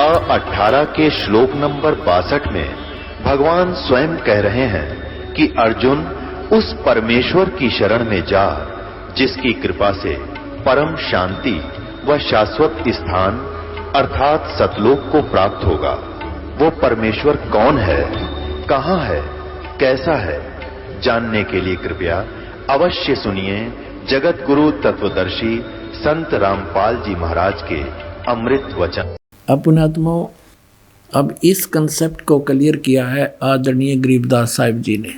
अध्याय 18 के श्लोक नंबर 62 में भगवान स्वयं कह रहे हैं कि अर्जुन उस परमेश्वर की शरण में जा जिसकी कृपा से परम शांति व शाश्वत स्थान अर्थात सतलोक को प्राप्त होगा। वो परमेश्वर कौन है, कहां है, कैसा है, जानने के लिए कृपया अवश्य सुनिए जगत गुरु तत्वदर्शी संत रामपाल जी महाराज के अमृत वचन। पुण्यात्माओं, अब इस कंसेप्ट को क्लियर किया है आदरणीय गरीबदास साहिब जी ने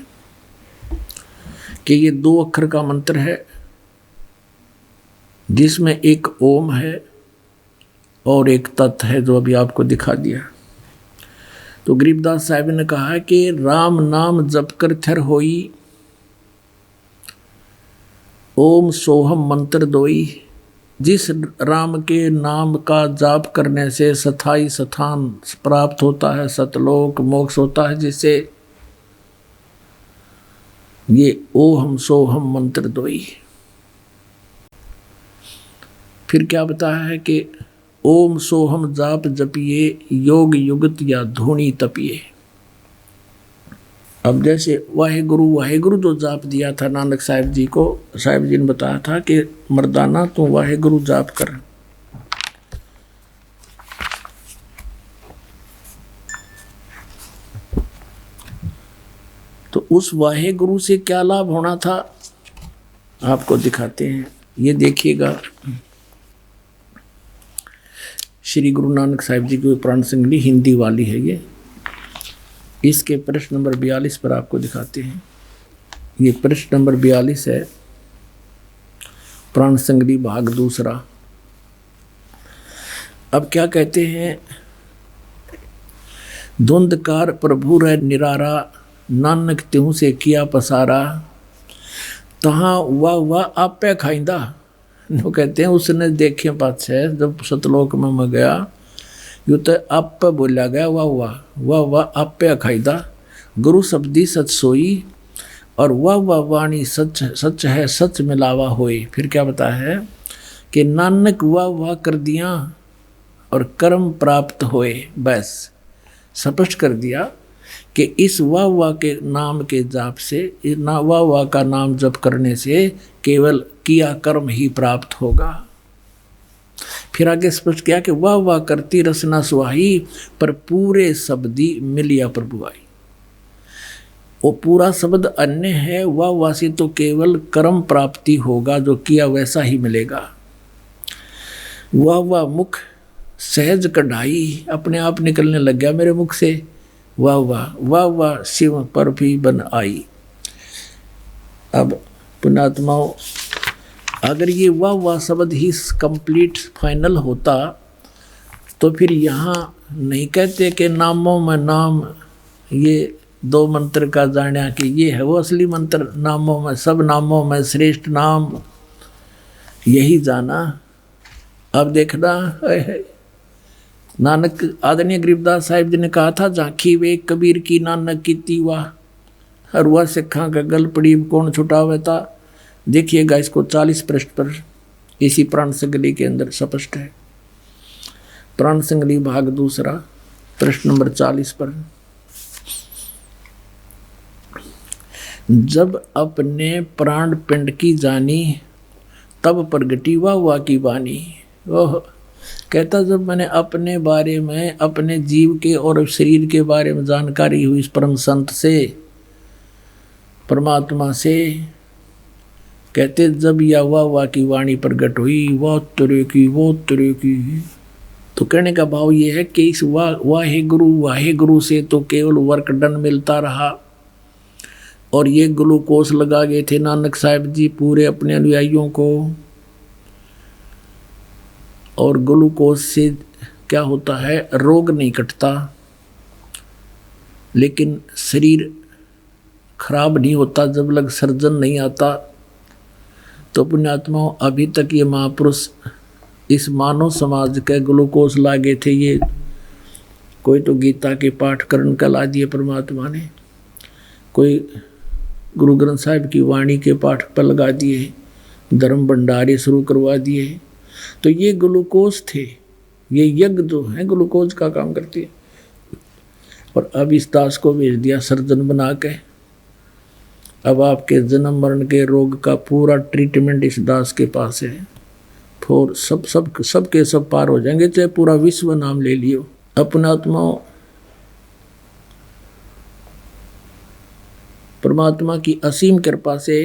कि ये 2 अक्षर का मंत्र है जिसमें एक ओम है और एक तत् है जो अभी आपको दिखा दिया। तो गरीबदास साहिब ने कहा है कि राम नाम जप कर थर होई, ओम सोहम मंत्र दोई। जिस राम के नाम का जाप करने से स्थाई स्थान प्राप्त होता है, सतलोक मोक्ष होता है, जिससे ये ओहम सोहम मंत्र दोई। फिर क्या बताया है कि ओम सोहम जाप जपिए, योग युगत या धूनी तपिए। अब जैसे वाहेगुरु जो जाप दिया था नानक साहिब जी को, साहिब जी ने बताया था कि मर्दाना तू वाहेगुरु जाप कर। तो उस वाहेगुरु से क्या लाभ होना था आपको दिखाते हैं। ये देखिएगा, श्री गुरु नानक साहिब जी की प्राण संगली हिंदी वाली है ये। इसके प्रश्न नंबर 42 पर आपको दिखाते हैं। ये प्रश्न नंबर 42 है, प्राण संगली भाग दूसरा। अब क्या कहते हैं, धुंधकार प्रभु रह निरारा, नानक त्यों से किया पसारा, तहाँ वाह आपे खाइंदा। वो कहते हैं उसने देखे पाछे जब सतलोक में मैं गया, यू तो आप बोला गया वाह आपे खाइदा, गुरु शब्दी सच सोई, और वाह वाणी सच है सच मिलावा होई। फिर क्या बताया है कि नानक वाह कर दिया और कर्म प्राप्त होए। बस स्पष्ट कर दिया कि इस वाह के नाम के जाप से, वाह का नाम जप करने से केवल किया कर्म ही प्राप्त होगा। फिर आगे स्पष्ट किया कि वाह करती रसना सुहाई, पर पूरे शब्दी मिलिया प्रभु आई। वो पूरा शब्द अन्य है, वाह से तो केवल कर्म प्राप्ति होगा, जो किया वैसा ही मिलेगा। वाह मुख सहज कढ़ाई, अपने आप निकलने लग गया मेरे मुख से। वाह शिव पर भी बन आई। अब पुण्यात्माओं, अगर ये वाह शब्द ही कंप्लीट फाइनल होता तो फिर यहाँ नहीं कहते कि नामों में नाम, ये 2 मंत्र का जाना कि ये है वो असली मंत्र। नामों में, सब नामों में श्रेष्ठ नाम यही जाना। अब देखना, नानक आदरणीय गरीबदास साहिब जी ने कहा था, झांकी वे कबीर की नानक की तीवा, हरुआ सिखा का गल पड़ी कौन छुटावे था। देखिएगा इसको 40 पृष्ठ पर इसी प्राण संगली के अंदर स्पष्ट है। प्राण संगली भाग दूसरा प्रश्न नंबर 40 पर, जब अपने प्राण पिंड की जानी, तब प्रगटी वाह की वाणी। ओह, कहता जब मैंने अपने बारे में, अपने जीव के और शरीर के बारे में जानकारी हुई इस परम संत से, परमात्मा से, कहते जब या वाह की वाणी प्रकट हुई, वो तेरे की। तो कहने का भाव ये है कि इस वाहे गुरु से तो केवल वर्क डन मिलता रहा, और ये ग्लूकोस लगा गए थे नानक साहिब जी पूरे अपने अनुयायियों को। और ग्लूकोस से क्या होता है, रोग नहीं कटता, लेकिन शरीर खराब नहीं होता जब लग सर्जन नहीं आता। तो पुण्यात्माओं, अभी तक ये महापुरुष इस मानव समाज के ग्लूकोस लागे थे। ये कोई तो गीता के पाठ करण कला दिए परमात्मा ने, कोई गुरु ग्रंथ साहिब की वाणी के पाठ पर लगा दिए, धर्म भंडारे शुरू करवा दिए। तो ये ग्लूकोस थे ये यज्ञ जो है ग्लूकोज का काम करती है। और अब इस दास को भेज दिया सर्जन बना के। अब आपके जन्म मरण के रोग का पूरा ट्रीटमेंट इस दास के पास है। फिर सब के सब पार हो जाएंगे, चाहे पूरा विश्व नाम ले लियो। अपना आत्मा परमात्मा की असीम कृपा से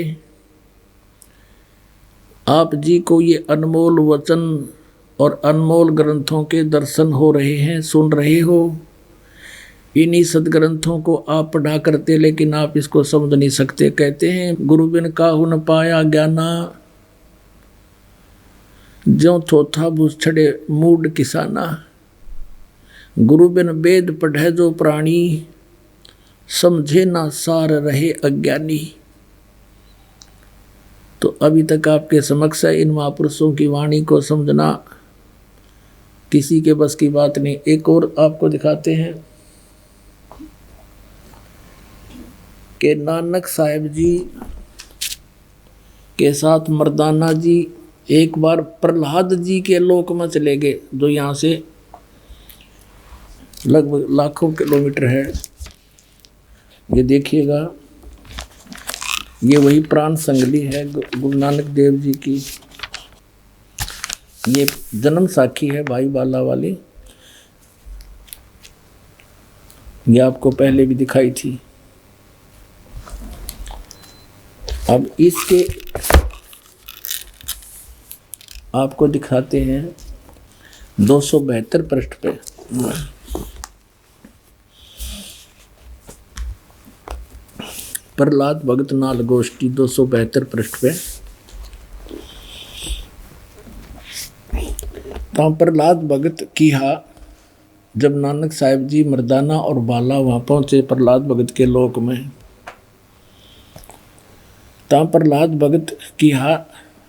आप जी को ये अनमोल वचन और अनमोल ग्रंथों के दर्शन हो रहे हैं, सुन रहे हो। इन्हीं सदग्रंथों को आप पढ़ा करते, लेकिन आप इसको समझ नहीं सकते। कहते हैं गुरु बिन काहू न पाया ज्ञाना, ज्यों थोथा भूस छड़े मूड किसाना। गुरु बिन वेद पढ़े जो प्राणी, समझे ना सार रहे अज्ञानी। तो अभी तक आपके समक्ष है, इन महापुरुषों की वाणी को समझना किसी के बस की बात नहीं। एक और आपको दिखाते हैं कि नानक साहिब जी के साथ मर्दाना जी एक बार प्रहलाद जी के लोक में चले गए, जो यहाँ से लगभग लाखों किलोमीटर है। ये देखिएगा, ये वही प्राण संगली है गुरु नानक देव जी की। ये जन्म साखी है भाई बाला वाली, ये आपको पहले भी दिखाई थी। अब इसके आपको दिखाते हैं 272 पृष्ठ पे। प्रहलाद भगत नाल गोष्ठी 272 पृष्ठ पे। तो प्रहलाद भगत की जब नानक साहिब जी मर्दाना और बाला वहाँ पहुँचे प्रहलाद भगत के लोक में, तो प्रहलाद भगत की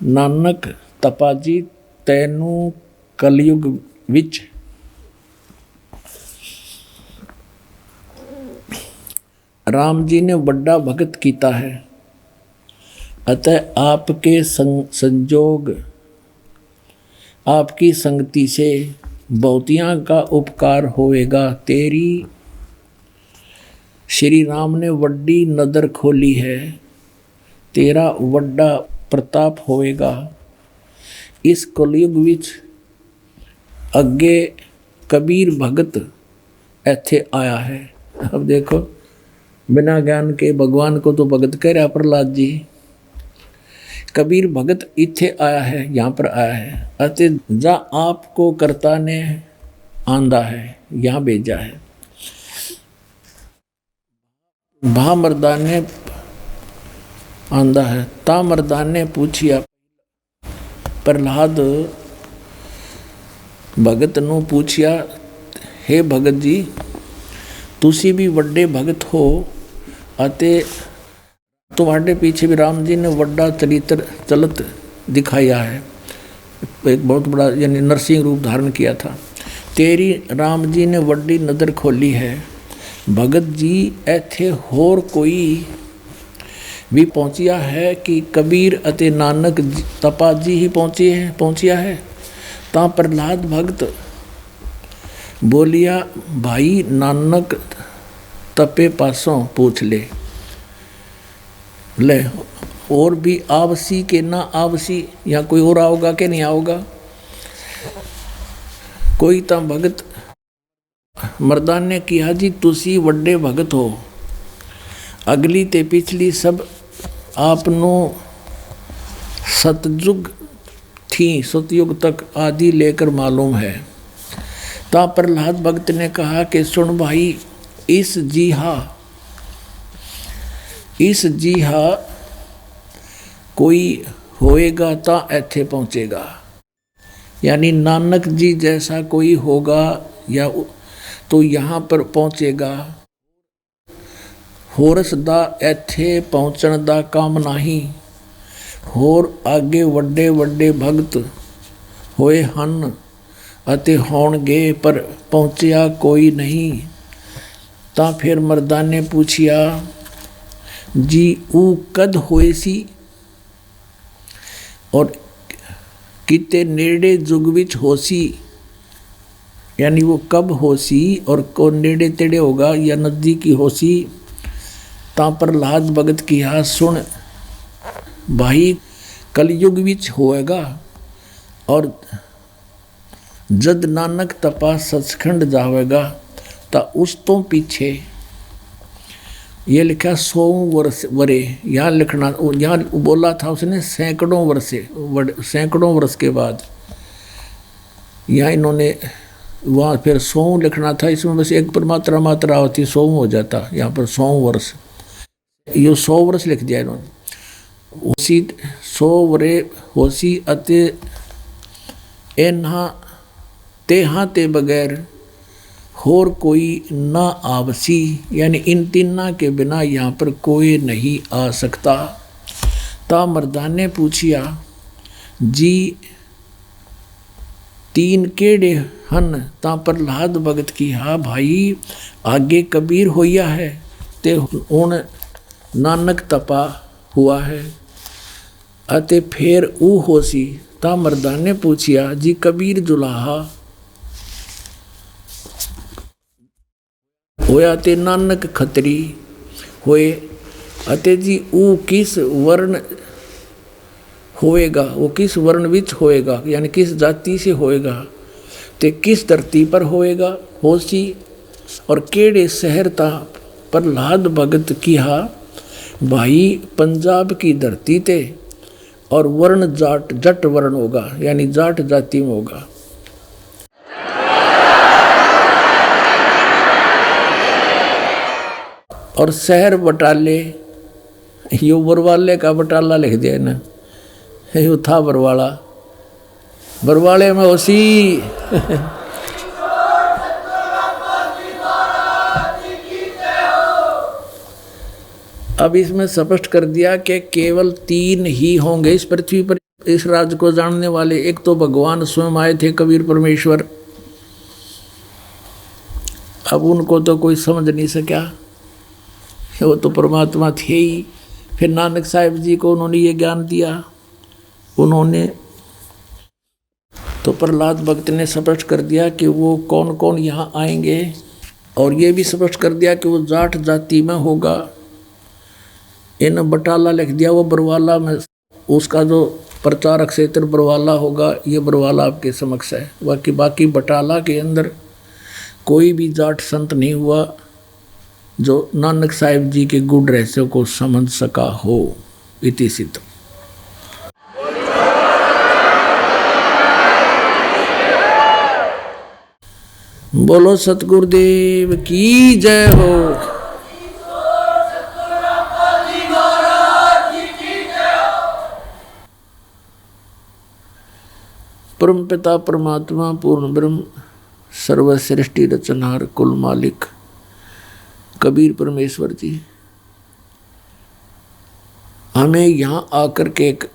नानक तपाजी तैनू कलयुग विच राम जी ने बड़ा भगत कीता है, अतः आपके संजोग आपकी संगति से बहुतियाँ का उपकार होएगा। तेरी श्री राम ने वड्डी नदर खोली है, तेरा वड्डा प्रताप होएगा। इस कलयुग विच अगे कबीर भगत ऐथे आया है। अब देखो, बिना ज्ञान के भगवान को तो भगत कह रहा प्रहलाद जी। कबीर भगत इथे आया है, यहाँ पर आया है, अते जा आपको कर्ता ने आंदा है, यहाँ भेजा है। भा मर्दान ने आंदा है। ता मर्दान ने पूछिया, प्रहलाद भगत नू पूछिया, हे भगत जी तुसी भी वड्डे भगत हो, अते तुम्हारे पीछे भी राम जी ने वड्डा चरित्र चलत दिखाया है, एक बहुत बड़ा यानी नरसिंह रूप धारण किया था। तेरी राम जी ने वड्डी नदर खोली है। भगत जी ऐथे होर कोई भी पहुँचिया है कि कबीर अते नानक तपा जी ही पहुँचिया है। ता प्रहलाद भगत बोलिया, भाई नानक तपे पासों पूछ ले और भी आवसी के ना आवसी, या कोई और आओगा कि नहीं आओगा। कोई ता भगत मर्दान ने किया, जी तुसी वड्डे भगत हो, अगली ते पिछली सब आपनो सतयुग थी, सतयुग तक आदि लेकर मालूम है। ता प्रहलाद भगत ने कहा कि सुन भाई, इस जी हा कोई होएगा ता ऐथे पहुँचेगा, यानी नानक जी जैसा कोई होगा या तो यहाँ पर पहुँचेगा। होरस दा ऐथे पहुँचण दा काम नहीं, होर आगे वड्डे वड्डे भगत होए हन अते होणगे, पर पहुँचिया कोई नहीं। ता फिर मर्दान ने पूछिया, जी ऊ कद होए सी और किते नेड़े जुग विच होसी। यानी वो कब होसी और को नेड़े तेड़े होगा या नजदीकी होसी। ता प्रहलाद भगत की हा सुन भाई कलयुग विच होएगा और जद नानक तपा सचखंड जावेगा ता उस तो पीछे ये लिखा 100 वर्ष वरे। यहाँ लिखना यहाँ बोला था उसने सैकड़ों वर्ष के बाद। यहाँ इन्होंने वहाँ फिर 100 लिखना था, इसमें बस एक पर मात्रा होती 100 हो जाता। यहाँ पर 100 वर्ष, ये 100 वर्ष लिख दिया इन्होंने। होसी 100 वरे होसी अते एन्हा तेहा ते बगैर होर कोई ना आवसी, यानी इन तीना के बिना यहाँ पर कोई नहीं आ सकता। ता मर्दान ने पूछिया जी तीन केड़े हन। ता प्रहलाद भगत की हा भाई आगे कबीर होया है ते हुण नानक तपा हुआ है अते फिर ऊ होसी। ता मर्दान ने पूछिया जी कबीर जुलाहा होया ते नानक खतरी होए अते जी ऊ किस वर्ण होएगा, वो किस वर्ण विच होएगा यानी किस जाति से होएगा, ते किस धरती पर होएगा होसी और केड़े शहर ता प्रहलाद भगत की हा भाई पंजाब की धरती ते और वर्ण जाट जट वर्ण होगा यानी जाट जाति में होगा। और शहर बटाले, यो बरवाले का बटाला लिख दिया ना, यो था बरवाला, बरवाले में उसी अब इसमें स्पष्ट कर दिया कि केवल 3 ही होंगे इस पृथ्वी पर इस राज को जानने वाले। एक तो भगवान स्वयं आए थे कबीर परमेश्वर, अब उनको तो कोई समझ नहीं सका, वो तो परमात्मा थे ही। फिर नानक साहिब जी को उन्होंने ये ज्ञान दिया, उन्होंने तो प्रहलाद भक्त ने स्पष्ट कर दिया कि वो कौन कौन यहाँ आएंगे और ये भी स्पष्ट कर दिया कि वो जाट जाति में होगा। इन बटाला लिख दिया, वो बरवाला में उसका जो प्रचारक क्षेत्र बरवाला होगा, ये बरवाला आपके समक्ष है। बाकी बटाला के अंदर कोई भी जाट संत नहीं हुआ जो नानक साहिब जी के गुण रहस्य को समझ सका हो। इति सिद्ध। बोलो सतगुरुदेव की जय हो। परम पिता परमात्मा पूर्ण ब्रह्म सर्वश्रेष्ठी रचनहार कुल मालिक कबीर परमेश्वर जी हमें यहाँ आकर के एक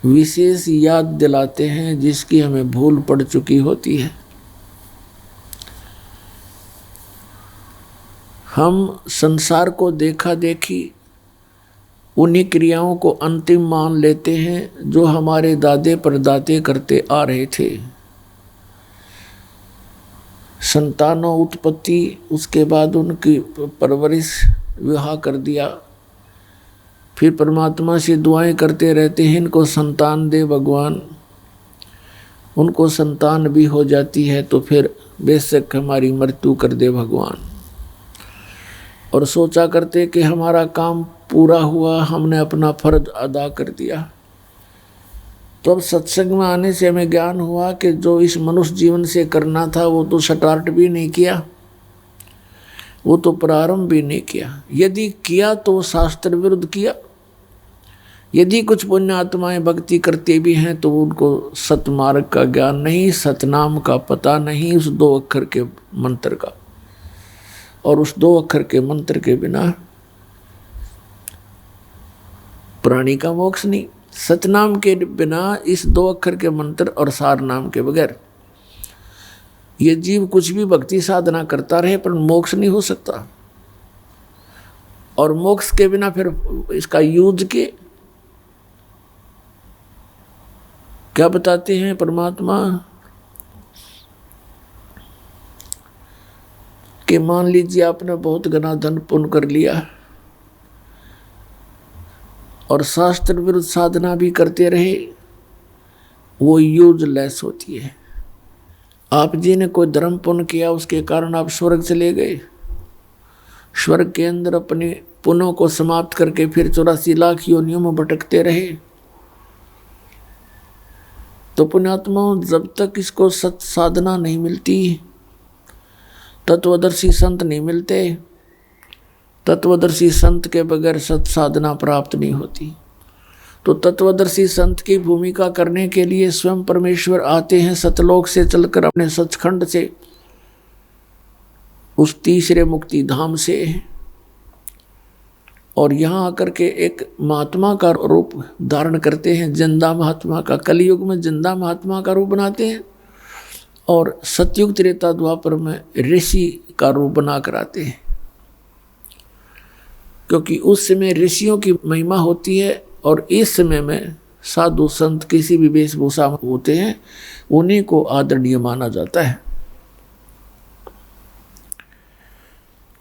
विशेष याद दिलाते हैं जिसकी हमें भूल पड़ चुकी होती है। हम संसार को देखा देखी उन्हीं क्रियाओं को अंतिम मान लेते हैं जो हमारे दादे परदादे करते आ रहे थे। संतानों उत्पत्ति, उसके बाद उनकी परवरिश, विवाह कर दिया, फिर परमात्मा से दुआएं करते रहते हैं इनको संतान दे भगवान। उनको संतान भी हो जाती है तो फिर बेशक हमारी मृत्यु कर दे भगवान। और सोचा करते कि हमारा काम पूरा हुआ, हमने अपना फर्ज अदा कर दिया। तो अब सत्संग में आने से हमें ज्ञान हुआ कि जो इस मनुष्य जीवन से करना था वो तो स्टार्ट भी नहीं किया, वो तो प्रारंभ भी नहीं किया। यदि किया तो शास्त्र विरुद्ध किया। यदि कुछ पुण्य आत्माएं भक्ति करते भी हैं तो उनको सतमार्ग का ज्ञान नहीं, सतनाम का पता नहीं, उस 2 अक्षर के मंत्र का। और उस 2 अक्षर के मंत्र के बिना प्राणी का मोक्ष नहीं। सतनाम के बिना, इस 2 अक्षर के मंत्र और सार नाम के बगैर ये जीव कुछ भी भक्ति साधना करता रहे पर मोक्ष नहीं हो सकता। और मोक्ष के बिना फिर इसका यूज के क्या बताते हैं परमात्मा, कि मान लीजिए आपने बहुत घना धन पुण्य कर लिया और शास्त्र विरुद्ध साधना भी करते रहे, वो यूजलेस होती है। आप जी ने कोई धर्म पुण्य किया, उसके कारण आप स्वर्ग चले गए, स्वर्ग के अंदर अपने पुण्यों को समाप्त करके फिर 84 लाख योनियों में भटकते रहे, तो पुण्यात्माओं जब तक इसको सत साधना नहीं मिलती, तत्वदर्शी संत नहीं मिलते, तत्वदर्शी संत के बगैर सत साधना प्राप्त नहीं होती। तो तत्वदर्शी संत की भूमिका करने के लिए स्वयं परमेश्वर आते हैं सतलोक से चलकर, अपने सचखंड से, उस तीसरे मुक्ति धाम से, और यहाँ आकर के एक महात्मा का रूप धारण करते हैं, जिंदा महात्मा का। कलयुग में जिंदा महात्मा का रूप बनाते हैं और सतयुग त्रेता द्वापर में ऋषि का रूप बना कर आते हैं, क्योंकि उस समय ऋषियों की महिमा होती है और इस समय में साधु संत किसी भी वेशभूषा में होते हैं, उन्हीं को आदरणीय माना जाता है।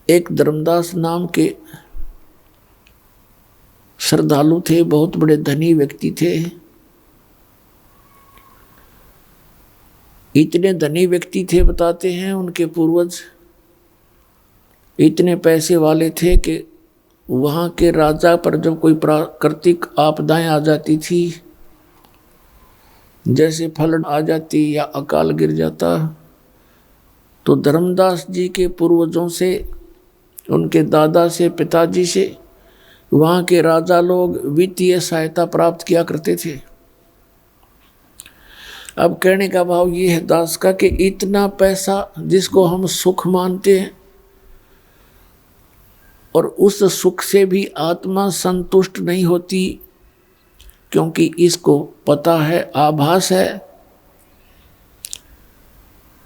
एक धर्मदास नाम के श्रद्धालु थे, बहुत बड़े धनी व्यक्ति थे। इतने धनी व्यक्ति थे, बताते हैं उनके पूर्वज इतने पैसे वाले थे कि वहाँ के राजा पर जब कोई प्राकृतिक आपदाएं आ जाती थी, जैसे फ्लड आ जाती या अकाल गिर जाता, तो धर्मदास जी के पूर्वजों से, उनके दादा से, पिताजी से वहाँ के राजा लोग वित्तीय सहायता प्राप्त किया करते थे। अब कहने का भाव ये है दास का कि इतना पैसा जिसको हम सुख मानते हैं, और उस सुख से भी आत्मा संतुष्ट नहीं होती, क्योंकि इसको पता है, आभास है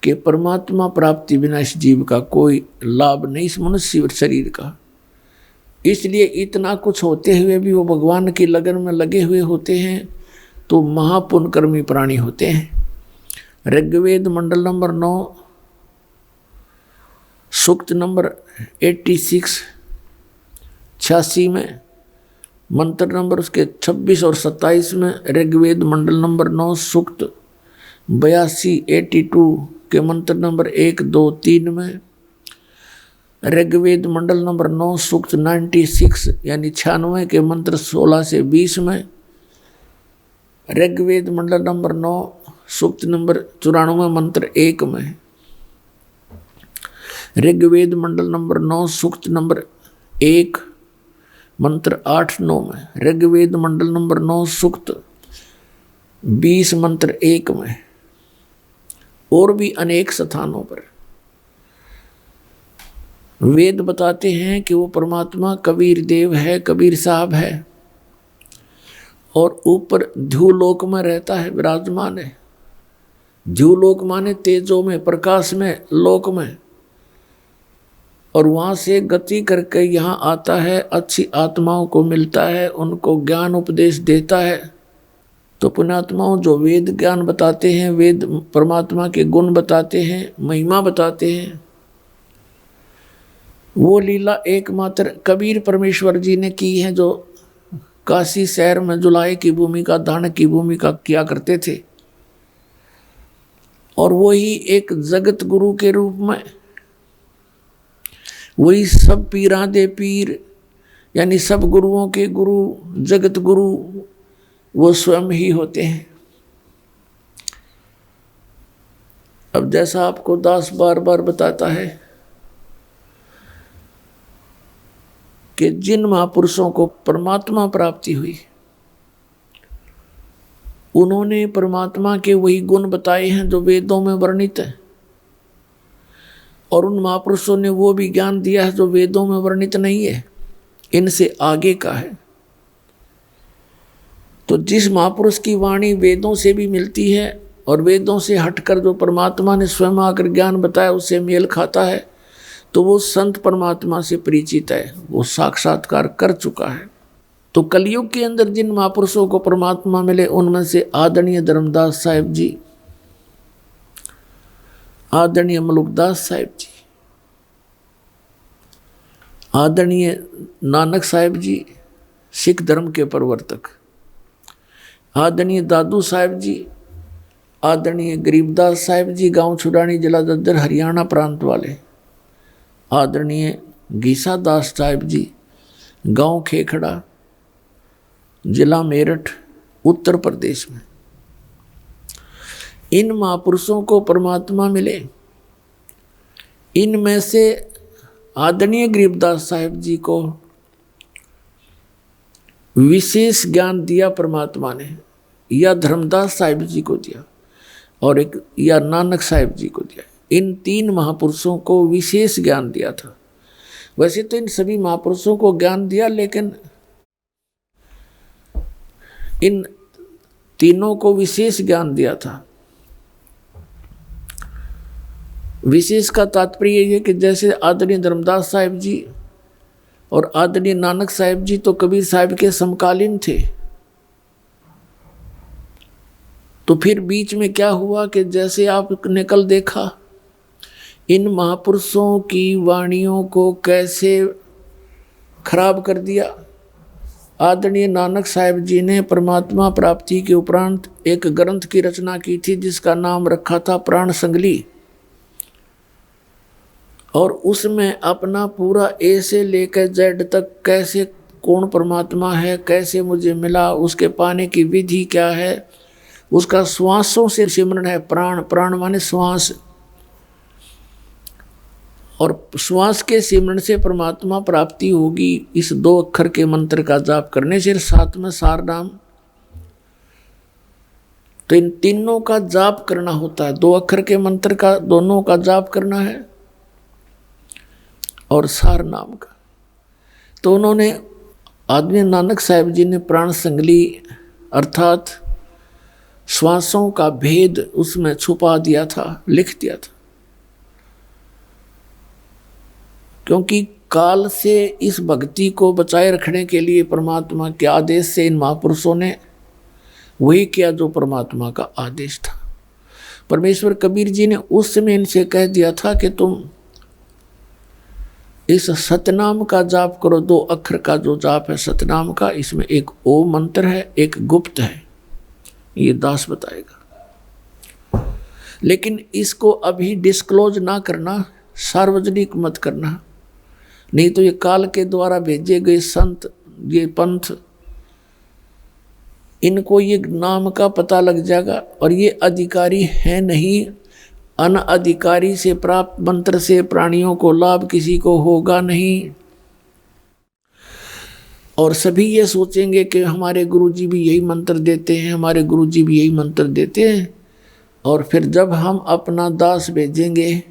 कि परमात्मा प्राप्ति बिना इस जीव का कोई लाभ नहीं, इस मनुष्य शरीर का। इसलिए इतना कुछ होते हुए भी वो भगवान की लगन में लगे हुए होते हैं, तो महापुण्यकर्मी प्राणी होते हैं। ऋग्वेद मंडल नंबर 9 सूक्त नंबर 86 में, मंत्र नंबर उसके 26 और 27 में, ऋग्वेद मंडल नंबर 9 सूक्त 82 के मंत्र नंबर 1, 2, 3 में, ऋग्वेद मंडल नंबर 9 सूक्त 96 यानी 96 के मंत्र 16 से 20 में, ऋग्वेद मंडल नंबर 9 सूक्त नंबर 94 मंत्र 1 में, ऋग्वेद मंडल नंबर 9 सूक्त नंबर 1 मंत्र 8-9 में, ऋग्वेद मंडल नंबर 9 सूक्त 20 मंत्र 1 में, और भी अनेक स्थानों पर वेद बताते हैं कि वो परमात्मा कबीर देव है, कबीर साहब है, और ऊपर ध्युलोक में रहता है, विराजमान है। ध्युलोक माने तेजो में, प्रकाश में, लोक में, और वहाँ से गति करके यहाँ आता है, अच्छी आत्माओं को मिलता है, उनको ज्ञान उपदेश देता है। तो पुण्यात्माओं जो वेद ज्ञान बताते हैं, वेद परमात्मा के गुण बताते हैं, महिमा बताते हैं, वो लीला एकमात्र कबीर परमेश्वर जी ने की है, जो काशी शहर में जुलाई की भूमिका, दान की भूमिका किया करते थे। और वही एक जगत गुरु के रूप में, वही सब पीरा दे पीर, यानी सब गुरुओं के गुरु, जगत गुरु वो स्वयं ही होते हैं। अब जैसा आपको दास बार बार बताता है कि जिन महापुरुषों को परमात्मा प्राप्ति हुई, उन्होंने परमात्मा के वही गुण बताए हैं जो वेदों में वर्णित है, और उन महापुरुषों ने वो भी ज्ञान दिया है जो वेदों में वर्णित नहीं है, इनसे आगे का है। तो जिस महापुरुष की वाणी वेदों से भी मिलती है और वेदों से हटकर जो परमात्मा ने स्वयं आकर ज्ञान बताया उससे मेल खाता है, तो वो संत परमात्मा से परिचित है, वो साक्षात्कार कर चुका है। तो कलयुग के अंदर जिन महापुरुषों को परमात्मा मिले, उनमें से आदरणीय धर्मदास साहिब जी, आदरणीय मलुकदास साहिब जी, आदरणीय नानक साहिब जी सिख धर्म के प्रवर्तक, आदरणीय दादू साहिब जी, आदरणीय गरीबदास साहिब जी गांव छुड़ानी जिला दद्दर हरियाणा प्रांत वाले, आदरणीय गीसा दास साहिब जी गांव खेखड़ा जिला मेरठ उत्तर प्रदेश में। इन महापुरुषों को परमात्मा मिले। इनमें से आदरणीय गरीबदास साहिब जी को विशेष ज्ञान दिया परमात्मा ने, या धर्मदास साहिब जी को दिया और एक या नानक साहिब जी को दिया। इन तीन महापुरुषों को विशेष ज्ञान दिया था। वैसे तो इन सभी महापुरुषों को ज्ञान दिया, लेकिन इन तीनों को विशेष ज्ञान दिया था। विशेष का तात्पर्य यह है कि जैसे आदरणीय धर्मदास साहिब जी और आदरणीय नानक साहिब जी तो कबीर साहिब के समकालीन थे, तो फिर बीच में क्या हुआ कि जैसे आपने कल देखा, इन महापुरुषों की वाणियों को कैसे खराब कर दिया। आदरणीय नानक साहिब जी ने परमात्मा प्राप्ति के उपरांत एक ग्रंथ की रचना की थी जिसका नाम रखा था प्राण संगली, और उसमें अपना पूरा ए से लेकर जेड तक कैसे कौन परमात्मा है, कैसे मुझे मिला, उसके पाने की विधि क्या है, उसका श्वासों से सिमरन है। प्राण, प्राण माने श्वास, और श्वास के सिमरन से परमात्मा प्राप्ति होगी इस 2 अक्षर के मंत्र का जाप करने से, साथ में सार नाम। तो इन तीनों का जाप करना होता है, 2 अक्षर के मंत्र का दोनों का जाप करना है और सार नाम का। तो उन्होंने आदरणीय नानक साहिब जी ने प्राण संगली अर्थात श्वासों का भेद उसमें छुपा दिया था, लिख दिया था। क्योंकि काल से इस भक्ति को बचाए रखने के लिए परमात्मा के आदेश से इन महापुरुषों ने वही किया जो परमात्मा का आदेश था। परमेश्वर कबीर जी ने उस समय इनसे कह दिया था कि तुम इस सतनाम का जाप करो। 2 अक्षर का जो जाप है सतनाम का, इसमें एक ओम मंत्र है, एक गुप्त है, ये दास बताएगा। लेकिन इसको अभी डिस्क्लोज ना करना, सार्वजनिक मत करना, नहीं तो ये काल के द्वारा भेजे गए संत, ये पंथ, इनको ये नाम का पता लग जाएगा और ये अधिकारी है नहीं। अनअधिकारी से प्राप्त मंत्र से प्राणियों को लाभ किसी को होगा नहीं। और सभी ये सोचेंगे कि हमारे गुरुजी भी यही मंत्र देते हैं, हमारे गुरुजी भी यही मंत्र देते हैं। और फिर जब हम अपना दास भेजेंगे,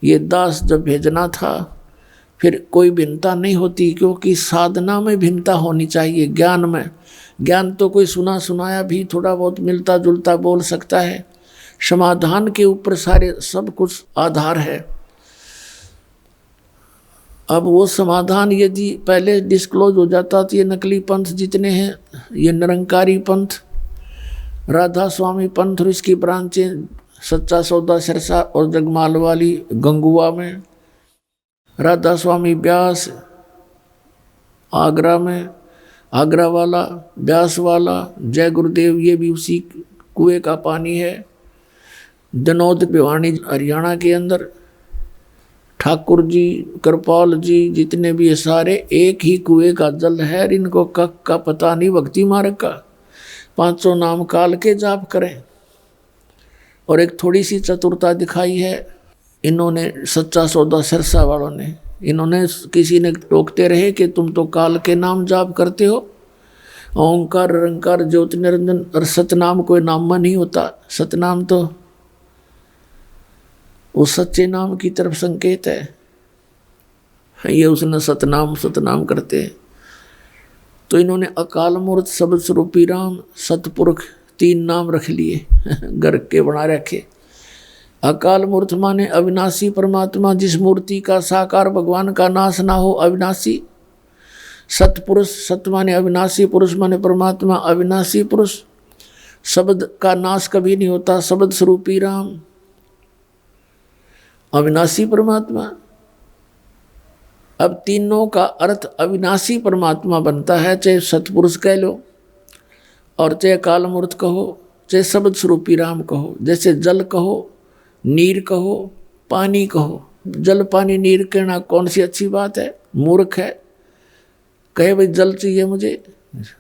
ये दास जब भेजना था, फिर कोई भिन्नता नहीं होती, क्योंकि साधना में भिन्नता होनी चाहिए। ज्ञान में, ज्ञान तो कोई सुना सुनाया भी थोड़ा बहुत मिलता जुलता बोल सकता है, समाधान के ऊपर सारे सब कुछ आधार है। अब वो समाधान यदि पहले डिस्क्लोज हो जाता तो ये नकली पंथ जितने हैं, ये निरंकारी पंथ, राधा स्वामी पंथ और इसकी ब्रांचें सच्चा सौदा सिरसा और जगमाल वाली गंगुआ में, राधा स्वामी ब्यास आगरा में, आगरा वाला ब्यास वाला जय गुरुदेव ये भी उसी कुएं का पानी है, जनौद भिवानी हरियाणा के अंदर, ठाकुर जी कृपाल जी जितने भी ये सारे एक ही कुएं का जल है। इनको कक का पता नहीं, भक्ति मार्ग का 500 नाम काल के जाप करें। और एक थोड़ी सी चतुरता दिखाई है इन्होंने, सच्चा सौदा सिरसा वालों ने। इन्होंने, किसी ने टोकते रहे कि तुम तो काल के नाम जाप करते हो, ओंकार निरंकार ज्योति निरंजन, और सतनाम कोई नाम नहीं होता। सतनाम तो उस सच्चे नाम की तरफ संकेत है। ये उसने सतनाम सतनाम करते। तो इन्होंने अकाल मूर्त शब्द स्वरूपी राम सतपुरुष 3 नाम रख लिए, घर के बना रखे। अकाल मूर्त माने अविनाशी परमात्मा, जिस मूर्ति का साकार भगवान का नाश ना हो, अविनाशी। सतपुरुष, सत माने अविनाशी, पुरुष माने परमात्मा, अविनाशी पुरुष। शब्द का नाश कभी नहीं होता, शब्द स्वरूपी राम, अविनाशी परमात्मा। अब तीनों का अर्थ अविनाशी परमात्मा बनता है, चाहे सतपुरुष कह लो और चाहे कालमूर्त कहो, चाहे शब्द स्वरूपी राम कहो। जैसे जल कहो, नीर कहो, पानी कहो। जल पानी नीर कहना कौन सी अच्छी बात है? मूर्ख है कहे भाई जल चाहिए मुझे,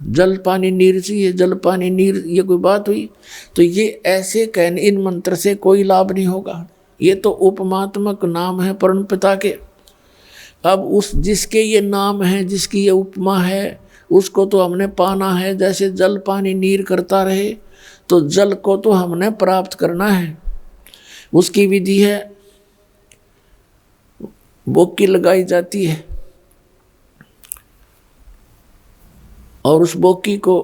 जल पानी नीर चाहिए, जल पानी नीर, ये कोई बात हुई? तो ये ऐसे कहने इन मंत्र से कोई लाभ नहीं होगा। ये तो उपमात्मक नाम है परम पिता के। अब उस जिसके ये नाम है, जिसकी ये उपमा है, उसको तो हमने पाना है। जैसे जल पानी नीर करता रहे, तो जल को तो हमने प्राप्त करना है। उसकी विधि है, बोकी लगाई जाती है और उस बोकी को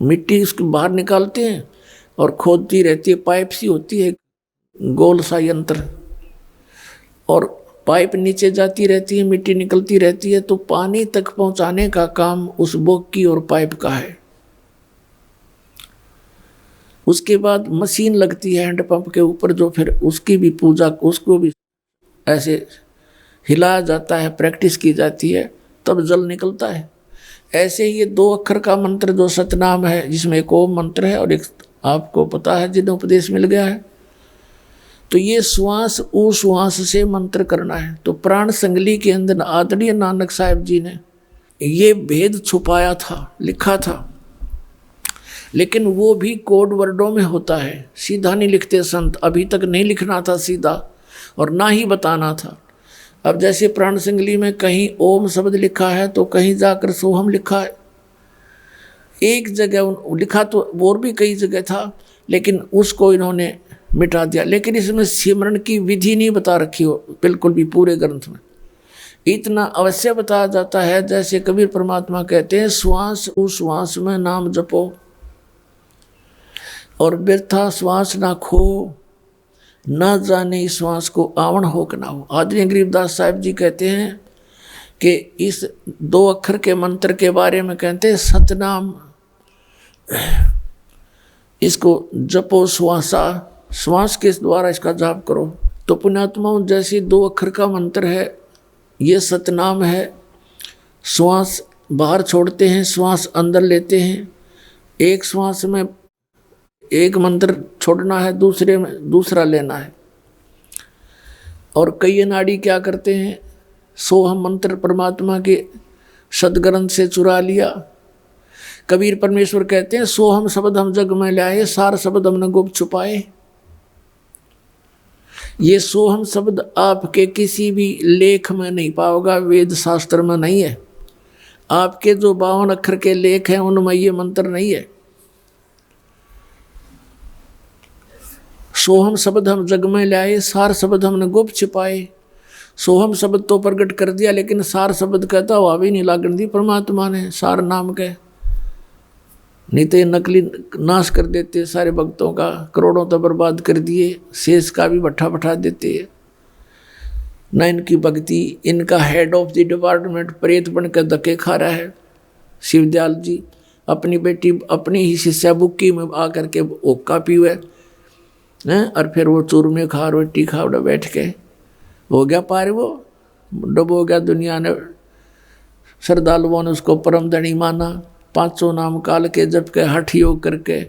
मिट्टी उसके बाहर निकालते हैं और खोदती रहती है, पाइप सी होती है, गोल सा यंत्र, और पाइप नीचे जाती रहती है, मिट्टी निकलती रहती है। तो पानी तक पहुंचाने का काम उस बोकी और पाइप का है। उसके बाद मशीन लगती है हैंडपंप के ऊपर, जो फिर उसकी भी पूजा, उसको भी ऐसे हिलाया जाता है, प्रैक्टिस की जाती है, तब जल निकलता है। ऐसे ही ये 2 अक्षर का मंत्र जो सतनाम है, जिसमें एक ओम मंत्र है और एक आपको पता है जिन्हें उपदेश मिल गया है, तो ये श्वास उश्वास से मंत्र करना है। तो प्राण संगली के अंदर आदरणीय नानक साहब जी ने ये भेद छुपाया था, लिखा था, लेकिन वो भी कोड वर्डों में होता है, सीधा नहीं लिखते संत। अभी तक नहीं लिखना था सीधा और ना ही बताना था। अब जैसे प्राण संगली में कहीं ओम शब्द लिखा है तो कहीं जाकर सोहम लिखा है। एक जगह लिखा तो और भी कई जगह था, लेकिन उसको इन्होंने मिटा दिया। लेकिन इसमें सिमरन की विधि नहीं बता रखी हो बिल्कुल भी पूरे ग्रंथ में। इतना अवश्य बताया जाता है, जैसे कबीर परमात्मा कहते हैं, श्वास उश्वास में नाम जपो और व्यर्था श्वास ना खो, ना जाने इस श्वास को आवण हो कि ना हो। आदरणीय गरीबदास साहिब जी कहते हैं कि इस 2 अक्षर के मंत्र के बारे में कहते हैं, सतनाम इसको जपो, श्वासा श्वास के द्वारा इसका जाप करो। तो पुण्यात्माओं, जैसे 2 अक्षर का मंत्र है, ये सतनाम है। श्वास बाहर छोड़ते हैं, श्वास अंदर लेते हैं। एक श्वास में एक मंत्र छोड़ना है, दूसरे में दूसरा लेना है। और कई नाड़ी क्या करते हैं, सोहम मंत्र परमात्मा के सदग्रंथ से चुरा लिया। कबीर परमेश्वर कहते हैं, सोहम शब्द हम जग में लाए, सार शब्द हमने गुप्त छुपाए। ये सोहम शब्द आपके किसी भी लेख में नहीं पाओगा, वेद शास्त्र में नहीं है। आपके जो 52 अक्षर के लेख हैं उनमें ये मंत्र नहीं है। सोहम शब्द हम जग में लाए, सार शब्द हमने गुप्त छिपाए। सोहम शब्द तो प्रकट कर दिया, लेकिन सार शब्द कहता हुआ भी नहीं लागण दी परमात्मा ने सार नाम के। नहीं तो नकली नाश कर देते सारे भक्तों का, करोड़ों तो बर्बाद कर दिए, शेष का भी भट्ठा बैठा देते हैं। न इनकी भक्ति, इनका हेड ऑफ द डिपार्टमेंट प्रेत बनकर धक्के खा रहा है। शिवदयाल जी अपनी बेटी अपनी ही शिष्या बुक्की में आकर के ओक्का पीवे हैं, और फिर वो चूरमे खा, रोटी खा, उड़ा बैठ के हो गया पार, वो डुबो गया दुनिया ने। श्रद्धालुओं ने उसको परम धनी माना, 500 नाम काल के जप के हठ योग करके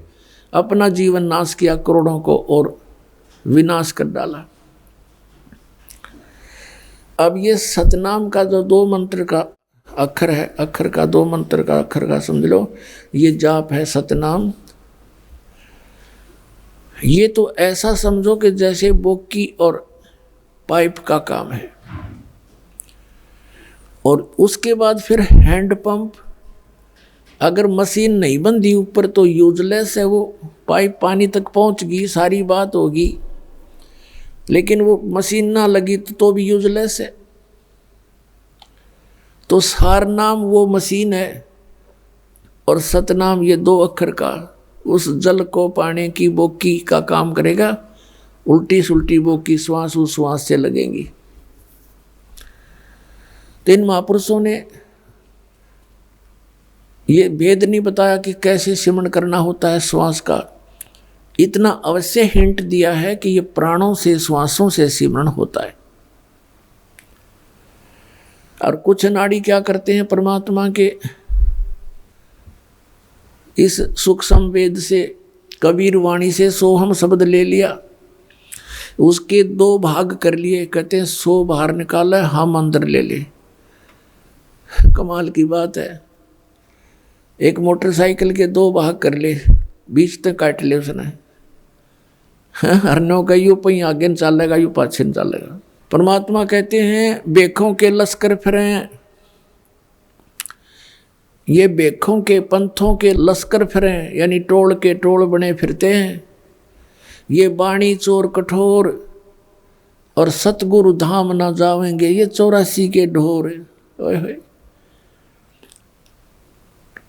अपना जीवन नाश किया, करोड़ों को और विनाश कर डाला। अब ये सतनाम का जो 2 मंत्र का अक्षर है, अक्षर का 2 मंत्र का अक्षर का समझ लो, ये जाप है सतनाम। ये तो ऐसा समझो कि जैसे बोकी और पाइप का काम है। और उसके बाद फिर हैंड पंप, अगर मशीन नहीं बंधी ऊपर तो यूजलेस है वो। पाइप पानी तक पहुंच गई, सारी बात होगी, लेकिन वो मशीन ना लगी तो भी यूजलेस है। तो सार नाम वो मशीन है और सतनाम ये 2 अक्षर का उस जल को पाने की बोकी का काम करेगा। उल्टी सुल्टी बोकी श्वास उस श्वास से लगेंगी। तो इन महापुरुषों ने ये भेद नहीं बताया कि कैसे सिमरण करना होता है श्वास का। इतना अवश्य हिंट दिया है कि ये प्राणों से, श्वासों से सिमरण होता है। और कुछ नाड़ी क्या करते हैं, परमात्मा के इस सूक्ष्म वेद से, कबीर वाणी से सोहम शब्द ले लिया, उसके 2 भाग कर लिए, कहते हैं 100 बाहर निकाला, हम अंदर ले ले। कमाल की बात है। एक मोटरसाइकिल के 2 भाग कर ले, बीच तक काट ले उसने। हरनों का यू पही आगे न चलेगा, यू पाछे न चलेगा। परमात्मा कहते हैं बेखों के लश्कर फिरें, ये बेखों के पंथों के लश्कर फिरें, यानी टोल के टोल बने फिरते हैं। ये बाणी चोर कठोर और सतगुरु धाम ना जावेंगे, ये 84 के ढोर। ओए होए,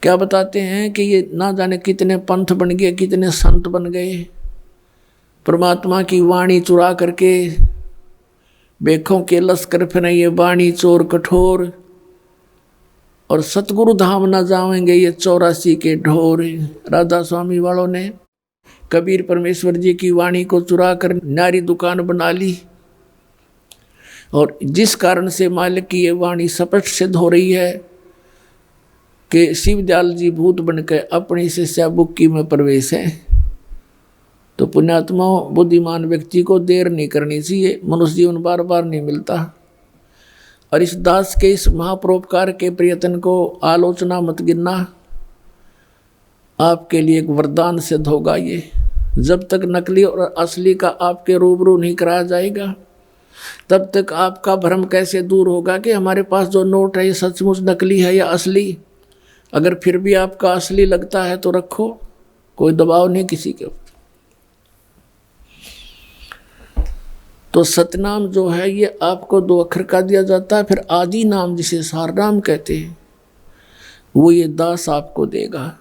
क्या बताते हैं कि ये ना जाने कितने पंथ बन गए, कितने संत बन गए, परमात्मा की वाणी चुरा करके बेखों के लश्कर फिरें, ये बाणी चोर कठोर और सतगुरु धाम ना जावेंगे, ये 84 के ढोर। राधा स्वामी वालों ने कबीर परमेश्वर जी की वाणी को चुरा कर नारी दुकान बना ली, और जिस कारण से मालिक की ये वाणी स्पष्ट सिद्ध हो रही है कि शिवदयाल जी भूत बनकर अपनी शिष्या बुक्की में प्रवेश है। तो पुण्यात्माओं, बुद्धिमान व्यक्ति को देर नहीं करनी चाहिए, मनुष्य जीवन बार बार नहीं मिलता। और इस दास के इस महापरोपकार के प्रयत्न को आलोचना मत गिनना, आपके लिए एक वरदान सिद्ध होगा। ये जब तक नकली और असली का आपके रूबरू नहीं कराया जाएगा, तब तक आपका भ्रम कैसे दूर होगा कि हमारे पास जो नोट है ये सचमुच नकली है या असली। अगर फिर भी आपका असली लगता है तो रखो, कोई दबाव नहीं किसी के ऊपर। तो सतनाम जो है ये आपको 2 अक्षर का दिया जाता है, फिर आदि नाम जिसे सार नाम कहते हैं वो ये दास आपको देगा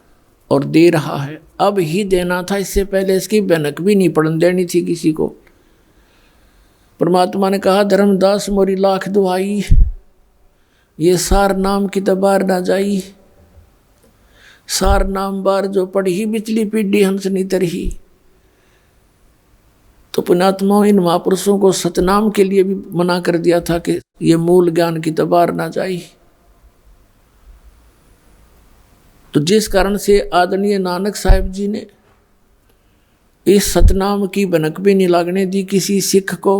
और दे रहा है। अब ही देना था, इससे पहले इसकी भनक भी नहीं पड़न देनी थी किसी को। परमात्मा ने कहा धर्मदास मोरी लाख दुआई, ये सार नाम की दबार ना जाई, सार नाम बार जो पढ़ी बिचली पीढ़ी हंस नहीं तरही। तो पुण्यात्माओं, इन महापुरुषों को सतनाम के लिए भी मना कर दिया था कि ये मूल ज्ञान की दबार ना जाई। तो जिस कारण से आदरणीय नानक साहिब जी ने इस सतनाम की भनक भी नहीं लागने दी किसी सिख को।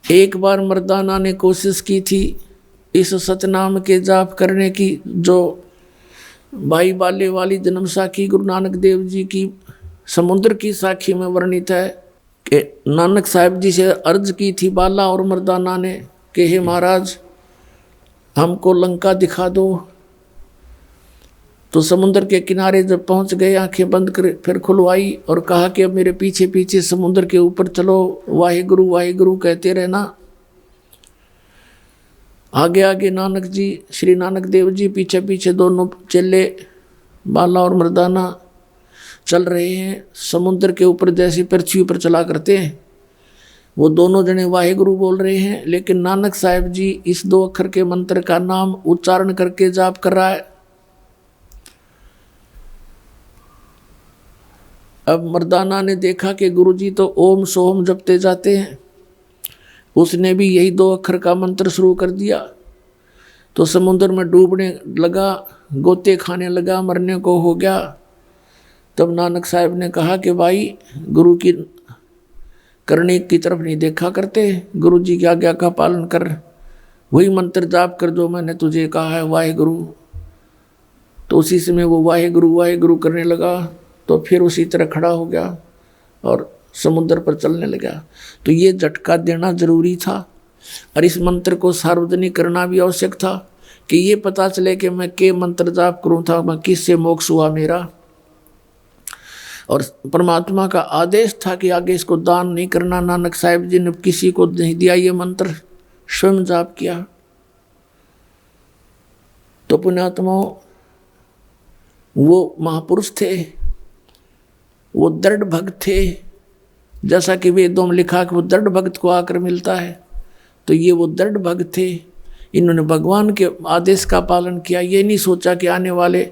एक बार मर्दाना ने कोशिश की थी इस सतनाम के जाप करने की, जो भाई बाले वाली जन्म साखी गुरु नानक देव जी की समुद्र की साखी में वर्णित है कि नानक साहिब जी से अर्ज की थी बाला और मर्दाना ने कि हे महाराज हमको लंका दिखा दो। तो समुद्र के किनारे जब पहुंच गए, आंखें बंद कर फिर खुलवाई और कहा कि अब मेरे पीछे पीछे समुद्र के ऊपर चलो, वाहिगुरु कहते रहना। आगे आगे नानक जी, श्री नानक देव जी, पीछे पीछे दोनों चेले बाला और मर्दाना चल रहे हैं। समुद्र के ऊपर जैसे पृथ्वी पर चला करते हैं, वो दोनों जने वाहिगुरु बोल रहे हैं, लेकिन नानक साहिब जी इस 2 अक्षर के मंत्र का नाम उच्चारण करके जाप कर रहा है। अब मर्दाना ने देखा कि गुरुजी तो ओम सोम जपते जाते हैं, उसने भी यही 2 अक्षर का मंत्र शुरू कर दिया। तो समुद्र में डूबने लगा, गोते खाने लगा, मरने को हो गया। तब नानक साहिब ने कहा कि भाई गुरु की करने की तरफ नहीं देखा करते, गुरु जी की आज्ञा का पालन कर, वही मंत्र जाप कर जो मैंने तुझे कहा है, वाहिगुरु। तो उसी समय वो वाहिगुरु करने लगा, तो फिर उसी तरह खड़ा हो गया और समुद्र पर चलने लगा। तो ये झटका देना जरूरी था और इस मंत्र को सार्वजनिक करना भी आवश्यक था कि ये पता चले कि मैं के मंत्र जाप करूँ था, मैं किससे मोक्ष हुआ मेरा। और परमात्मा का आदेश था कि आगे इसको दान नहीं करना। नानक साहिब जी ने किसी को नहीं दिया ये मंत्र, स्वयं जाप किया। तो पुण्यात्माओं, वो महापुरुष थे, वो दृढ़ भक्त थे, जैसा कि वेदों में लिखा कि वो दृढ़ भक्त को आकर मिलता है। तो ये वो दृढ़ भक्त थे, इन्होंने भगवान के आदेश का पालन किया। ये नहीं सोचा कि आने वाले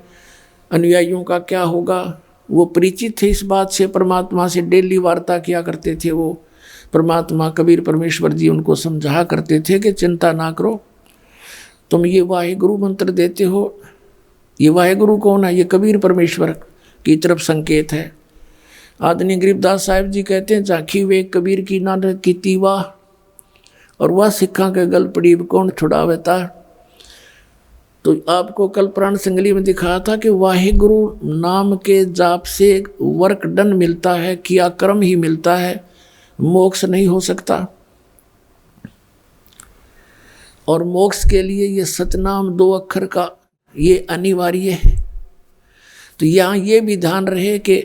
अनुयायियों का क्या होगा। वो परिचित थे इस बात से, परमात्मा से डेली वार्ता किया करते थे। वो परमात्मा कबीर परमेश्वर जी उनको समझा करते थे कि चिंता ना करो, तुम ये वाहेगुरु मंत्र देते हो, ये वाहेगुरु कौन है? ये कबीर परमेश्वर की तरफ संकेत है। आदरणीय गरीबदास साहिब जी कहते हैं, झांकी वे कबीर की नानक की तीवा, और वह सिखा के गल पड़ी कौन छुड़ावेता। तो आपको कल प्राण संगली में दिखाया था कि वाहेगुरु नाम के जाप से वर्क डन मिलता है, किया कर्म ही मिलता है, मोक्ष नहीं हो सकता। और मोक्ष के लिए ये सतनाम 2 अक्षर का ये अनिवार्य है। तो यहाँ ये भी ध्यान रहे कि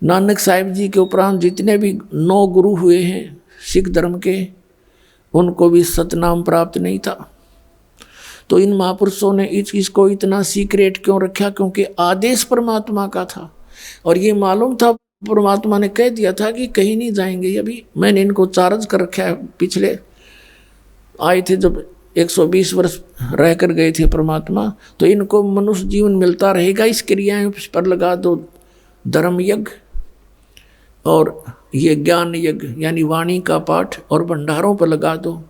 नानक साहिब जी के उपरांत जितने भी 9 गुरु हुए हैं सिख धर्म के, उनको भी सतनाम प्राप्त नहीं था। तो इन महापुरुषों ने इसको इतना सीक्रेट क्यों रखा? क्योंकि आदेश परमात्मा का था, और ये मालूम था, परमात्मा ने कह दिया था कि कहीं नहीं जाएंगे। अभी मैंने इनको चार्ज कर रखा है, पिछले आए थे जब 120 वर्ष रह कर गए थे परमात्मा, तो इनको मनुष्य जीवन मिलता रहेगा। इस क्रियाएं पर लगा दो धर्म यज्ञ और ये ज्ञान यज्ञ यानी वाणी का पाठ, और भंडारों पर लगा दो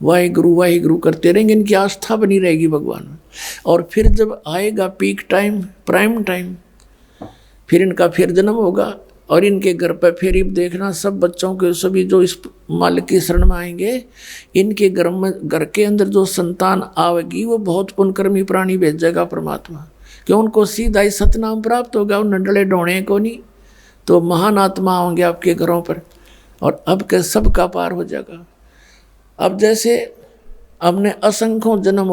वाहेगुरु वाहेगुरु करते रहेंगे, इनकी आस्था बनी रहेगी भगवान में। और फिर जब आएगा पीक टाइम, प्राइम टाइम, फिर इनका फिर जन्म होगा, और इनके घर पर फिर देखना सब बच्चों के सभी जो इस मालिक की शरण में आएंगे, इनके घर के अंदर जो संतान आवेगी वो बहुत पुण्यकर्मी प्राणी भेजेगा परमात्मा, क्यों उनको सीधा ही सतनाम प्राप्त होगा, उन नंडले ढोणे को नहीं। तो महान आत्मा होंगे आपके घरों पर, और अब के सब का पार हो जाएगा। अब जैसे हमने असंख्यों जन्म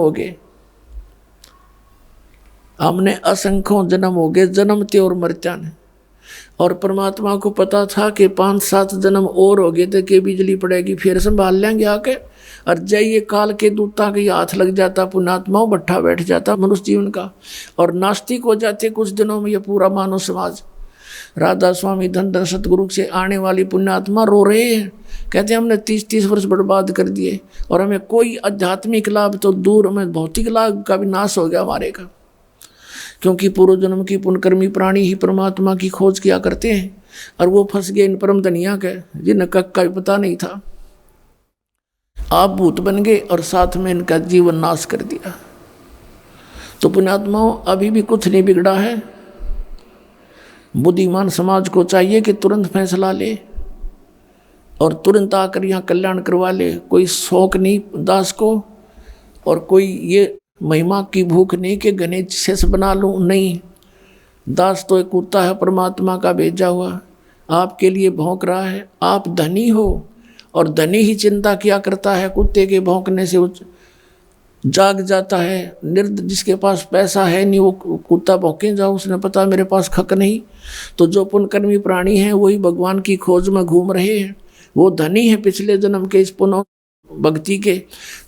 हो गए, जन्मते और मरत्या ने, और परमात्मा को पता था कि 5-7 जन्म और हो गए थे कि बिजली पड़ेगी, फिर संभाल लेंगे आके। और जय ये काल के दूता के हाथ लग जाता, पुण्यात्माओं भट्ठा बैठ जाता मनुष्य जीवन का, और नास्तिक हो जाते कुछ दिनों में ये पूरा मानव समाज। राधा स्वामी धन धन सतगुरु से आने वाली पुण्यात्मा रो रहे हैं, कहते हैं हमने 30-30 वर्ष बर्बाद कर दिए, और हमें कोई आध्यात्मिक लाभ तो दूर, हमें भौतिक लाभ का भी नाश हो गया हमारे का, क्योंकि पूर्व जन्म की पुण्यकर्मी प्राणी ही परमात्मा की खोज किया करते हैं, और वो फंस गए इन परम धनिया के, जिन्हें कक का भी पता नहीं था। आप भूत बन गए और साथ में इनका जीवन नाश कर दिया। तो पुण्यात्माओं अभी भी कुछ नहीं बिगड़ा है। बुद्धिमान समाज को चाहिए कि तुरंत फैसला ले और तुरंत आकर यहाँ कल्याण करवा ले। कोई शौक नहीं दास को, और कोई ये महिमा की भूख नहीं कि घने शेष बना लूँ, नहीं। दास तो एक कुत्ता है परमात्मा का भेजा हुआ, आपके लिए भौंक रहा है। आप धनी हो, और धनी ही चिंता किया करता है, कुत्ते के भौंकने से जाग जाता है। जिसके पास पैसा है नहीं वो कुत्ता भौंके जाओ, उसने पता मेरे पास खक नहीं। तो जो पुण्यकर्मी प्राणी हैं वही भगवान की खोज में घूम रहे हैं, वो धनी है पिछले जन्म के इस पुण्य भक्ति के।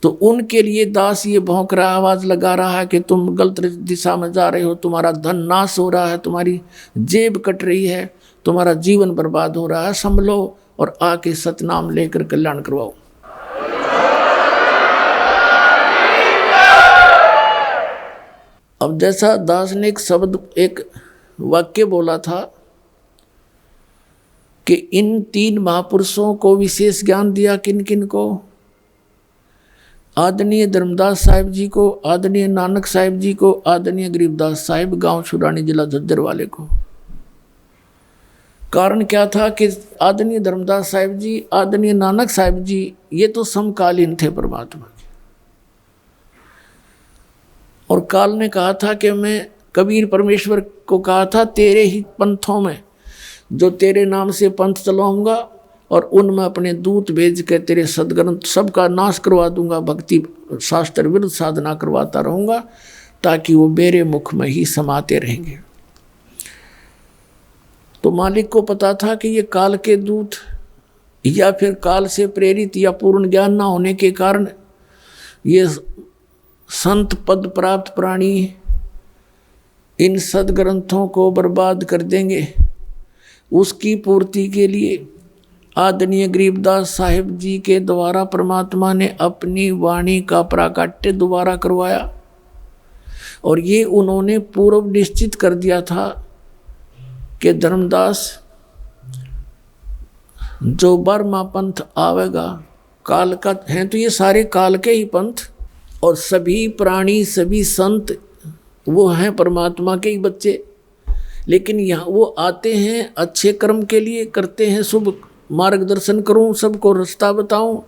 तो उनके लिए दास ये भौंक रहा, आवाज लगा रहा है कि तुम गलत दिशा में जा रहे हो, तुम्हारा धन नाश हो रहा है, तुम्हारी जेब कट रही है, तुम्हारा जीवन बर्बाद हो रहा है, संभलो और आके सतनाम लेकर कल्याण करवाओ। अब जैसा दास ने एक वाक्य बोला था कि इन 3 महापुरुषों को विशेष ज्ञान दिया, किन किन को? आदरणीय धर्मदास साहिब जी को, आदरणीय नानक साहिब जी को, आदरणीय गरीबदास साहिब गांव छुड़ानी जिला झज्जर वाले को। कारण क्या था कि आदरणीय धर्मदास साहिब जी, आदरणीय नानक साहिब जी ये तो समकालीन थे परमात्मा के, और काल ने कहा था कि मैं कबीर परमेश्वर को कहा था तेरे ही पंथों में जो तेरे नाम से पंथ चलाऊंगा, और उनमें अपने दूत भेज के तेरे सदग्रंथ सबका नाश करवा दूंगा, भक्ति शास्त्र विरुद्ध साधना करवाता रहूंगा, ताकि वो मेरे मुख में ही समाते रहेंगे। तो मालिक को पता था कि ये काल के दूत या फिर काल से प्रेरित या पूर्ण ज्ञान ना होने के कारण ये संत पद प्राप्त प्राणी इन सदग्रंथों को बर्बाद कर देंगे। उसकी पूर्ति के लिए आदरणीय गरीबदास साहिब जी के द्वारा परमात्मा ने अपनी वाणी का प्राकट्य दोबारा करवाया, और ये उन्होंने पूर्व निश्चित कर दिया था कि धर्मदास जो बर्मा पंथ आवेगा काल का है, तो ये सारे काल के ही पंथ, और सभी प्राणी सभी संत वो हैं परमात्मा के ही बच्चे। लेकिन यहाँ वो आते हैं अच्छे कर्म के लिए, करते हैं शुभ, मार्गदर्शन करूं, सबको रास्ता बताऊं,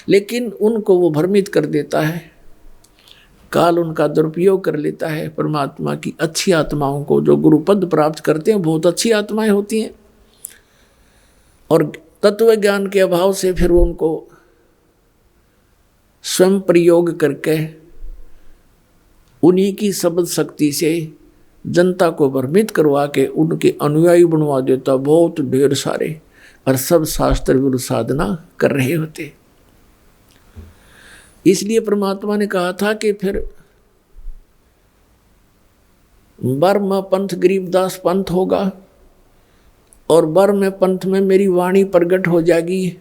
लेकिन उनको वो भ्रमित कर देता है, काल उनका दुरुपयोग कर लेता है। परमात्मा की अच्छी आत्माओं को जो गुरु पद प्राप्त करते हैं बहुत अच्छी आत्माएं होती हैं, और तत्व ज्ञान के अभाव से फिर उनको स्वयं प्रयोग करके उन्हीं की शब्द शक्ति से जनता को भ्रमित करवा के उनके अनुयायी बनवा देता बहुत ढेर सारे, और सब शास्त्र विरुद्ध साधना कर रहे होते। इसलिए परमात्मा ने कहा था कि फिर 12वां पंथ गरीबदास पंथ होगा, और 12वें पंथ में मेरी वाणी प्रकट हो जाएगी,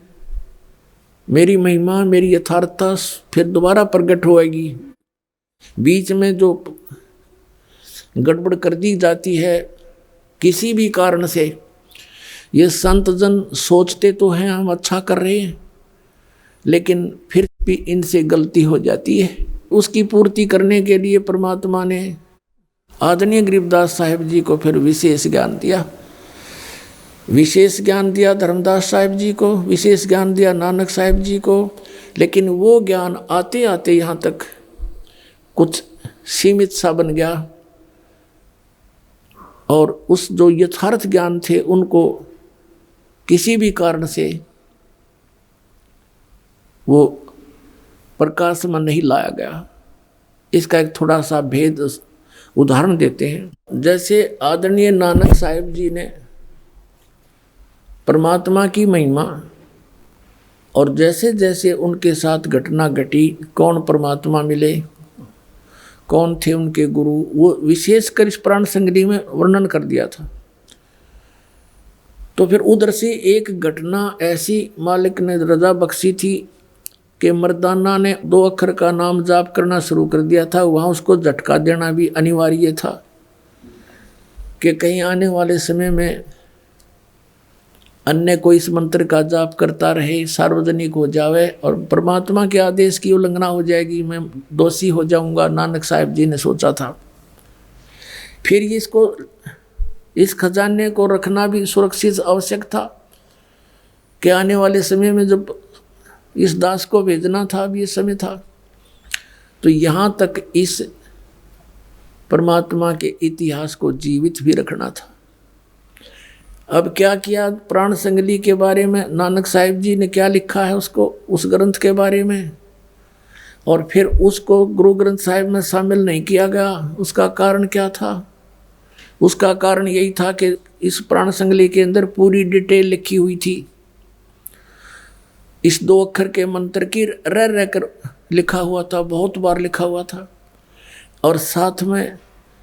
मेरी महिमा मेरी यथार्थता फिर दोबारा प्रकट होएगी। बीच में जो गड़बड़ कर दी जाती है किसी भी कारण से, ये संत जन सोचते तो हैं हम अच्छा कर रहे हैं, लेकिन फिर भी इनसे गलती हो जाती है। उसकी पूर्ति करने के लिए परमात्मा ने आदरणीय गरीबदास साहिब जी को फिर विशेष ज्ञान दिया, विशेष ज्ञान दिया धर्मदास साहिब जी को, विशेष ज्ञान दिया नानक साहिब जी को। लेकिन वो ज्ञान आते आते यहाँ तक कुछ सीमित सा बन गया, और उस जो यथार्थ ज्ञान थे उनको किसी भी कारण से वो प्रकाश में नहीं लाया गया। इसका एक थोड़ा सा भेद उदाहरण देते हैं। जैसे आदरणीय नानक साहिब जी ने परमात्मा की महिमा, और जैसे जैसे उनके साथ घटना घटी, कौन परमात्मा मिले, कौन थे उनके गुरु, वो विशेषकर इस प्राण संगति में वर्णन कर दिया था। तो फिर उधर से एक घटना ऐसी मालिक ने रजा बख्शी थी कि मर्दाना ने 2 अक्षर का नाम जाप करना शुरू कर दिया था। वहाँ उसको झटका देना भी अनिवार्य था कि कहीं आने वाले समय में अन्य कोई इस मंत्र का जाप करता रहे, सार्वजनिक हो जावे और परमात्मा के आदेश की उल्लंघना हो जाएगी, मैं दोषी हो जाऊंगा। नानक साहिब जी ने सोचा था। फिर इसको, इस खजाने को रखना भी सुरक्षित आवश्यक था कि आने वाले समय में जब इस दास को भेजना था, अब ये समय था। तो यहाँ तक इस परमात्मा के इतिहास को जीवित भी रखना था। अब क्या किया, प्राण संगली के बारे में नानक साहिब जी ने क्या लिखा है उसको, उस ग्रंथ के बारे में, और फिर उसको गुरु ग्रंथ साहिब में शामिल नहीं किया गया। उसका कारण क्या था? उसका कारण यही था कि इस प्राण संगली के अंदर पूरी डिटेल लिखी हुई थी। इस 2 अक्षर के मंत्र की रह कर लिखा हुआ था, बहुत बार लिखा हुआ था, और साथ में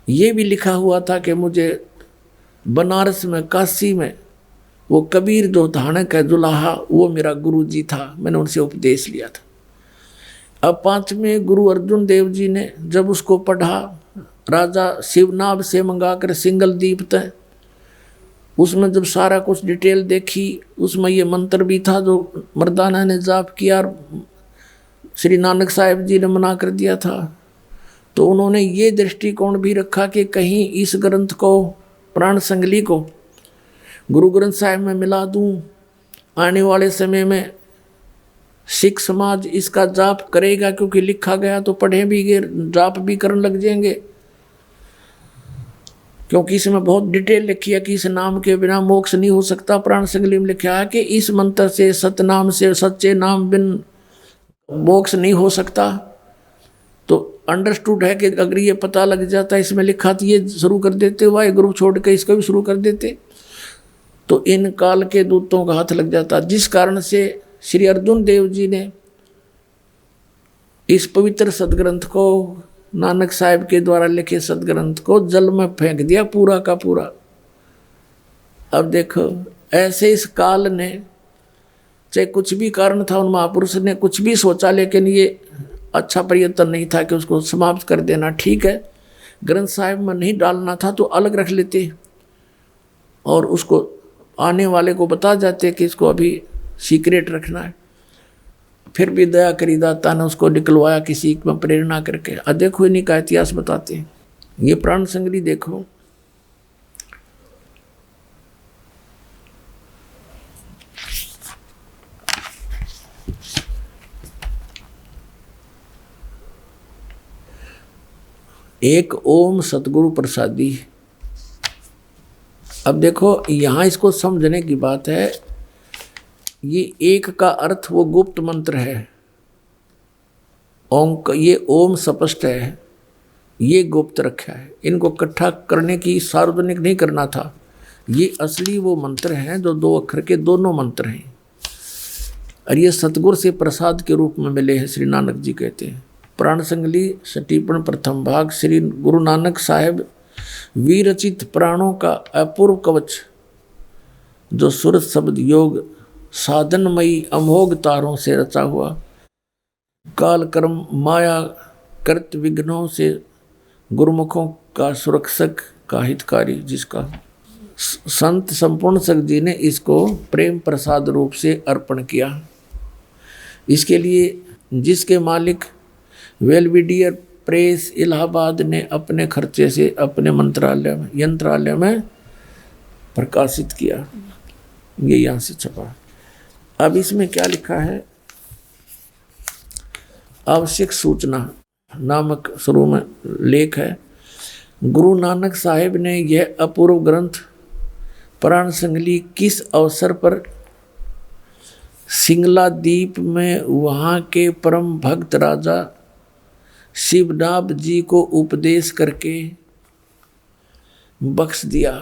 ये भी लिखा हुआ था कि मुझे बनारस में, काशी में वो कबीर जो धानक है जुलाहा, वो मेरा गुरु जी था, मैंने उनसे उपदेश लिया था। अब 5वें गुरु अर्जुन देव जी ने जब उसको पढ़ा, राजा शिवनाभ से मंगाकर सिंगल दीप तय, उसमें जब सारा कुछ डिटेल देखी, उसमें ये मंत्र भी था जो मर्दाना ने जाप किया और श्री नानक साहिब जी ने मना कर दिया था। तो उन्होंने ये दृष्टिकोण भी रखा कि कहीं इस ग्रंथ को, प्राण संगली को गुरु ग्रंथ साहिब में मिला दूं, आने वाले समय में सिख समाज इसका जाप करेगा, क्योंकि लिखा गया तो पढ़े भी गए, जाप भी करने लग जाएंगे, क्योंकि इसमें बहुत डिटेल लिखी है कि इस नाम के बिना मोक्ष नहीं हो सकता। प्राण संगली में लिखा है कि इस मंत्र से, सतनाम से, सच्चे नाम बिन मोक्ष नहीं हो सकता। तो अंडरस्टूड है कि अगर ये पता लग जाता, इसमें लिखा तो ये शुरू कर देते, वाहे गुरु छोड़ के इसको भी शुरू कर देते, तो इन काल के दूतों का हाथ लग जाता। जिस कारण से श्री अर्जुन देव जी ने इस पवित्र सदग्रंथ को, नानक साहिब के द्वारा लिखे सदग्रंथ को जल में फेंक दिया पूरा का पूरा। अब देखो, ऐसे इस काल ने, चाहे कुछ भी कारण था, उन महापुरुष ने कुछ भी सोचा, लेकिन ये अच्छा प्रयत्न नहीं था कि उसको समाप्त कर देना। ठीक है, ग्रंथ साहिब में नहीं डालना था तो अलग रख लेते और उसको आने वाले को बता जाते कि इसको अभी सीक्रेट रखना है। फिर भी दया करी दाता ने उसको निकलवाया किसी में प्रेरणा करके। देखो इन्हीं का इतिहास बताते हैं। ये प्राण संगरी देखो, एक ओम सतगुरु प्रसादी। अब देखो यहां इसको समझने की बात है, ये एक का अर्थ वो गुप्त मंत्र है, ओम का ये ओम स्पष्ट है, ये गुप्त रखा है। इनको इकट्ठा करने की सार्वजनिक नहीं करना था। ये असली वो मंत्र हैं जो 2 अक्षर के दोनों मंत्र हैं, और ये सतगुरु से प्रसाद के रूप में मिले हैं। श्री नानक जी कहते हैं। प्राण संगली सटीपन प्रथम भाग। श्री गुरु नानक साहेब विरचित प्राणों का अपूर्व कवच, जो सुरत शब्द योग साधनमयी अमोघ तारों से रचा हुआ, काल कर्म माया कृत विघ्नों से गुरुमुखों का सुरक्षक का हितकारी, जिसका संत संपूर्ण सख जी ने इसको प्रेम प्रसाद रूप से अर्पण किया। इसके लिए जिसके मालिक वेलविडियर प्रेस इलाहाबाद ने अपने खर्चे से अपने यंत्रालय में प्रकाशित किया। ये यहाँ से छपा। अब इसमें क्या लिखा है, आवश्यक सूचना नामक शुरू में लेख है। गुरु नानक साहेब ने यह अपूर्व ग्रंथ प्राण संगली किस अवसर पर सिंगला द्वीप में वहाँ के परम भक्त राजा शिवनाभ जी को उपदेश करके बख्श दिया,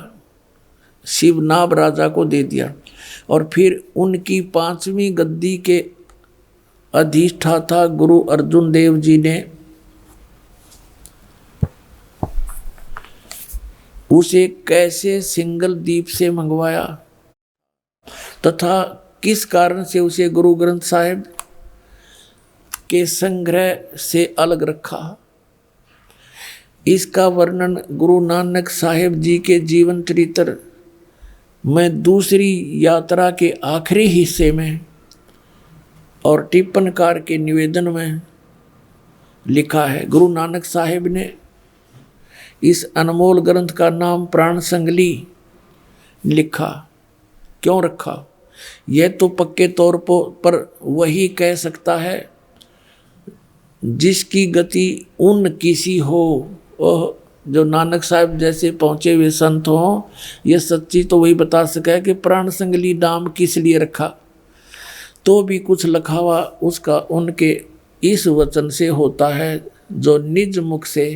शिवनाभ राजा को दे दिया, और फिर उनकी 5वीं गद्दी के अधिष्ठाता गुरु अर्जुन देव जी ने उसे कैसे सिंगल द्वीप से मंगवाया तथा किस कारण से उसे गुरु ग्रंथ साहिब के संग्रह से अलग रखा, इसका वर्णन गुरु नानक साहेब जी के जीवन चरित्र में दूसरी यात्रा के आखिरी हिस्से में और टिप्पणकार के निवेदन में लिखा है। गुरु नानक साहेब ने इस अनमोल ग्रंथ का नाम प्राण संगली लिखा। क्यों रखा, यह तो पक्के तौर पर वही कह सकता है जिसकी गति उन किसी हो, जो नानक साहब जैसे पहुँचे हुए संत हों। यह सच्ची तो वही बता सका है कि प्राण संगली नाम किस लिए रखा, तो भी कुछ लखावा उसका उनके इस वचन से होता है जो निज मुख से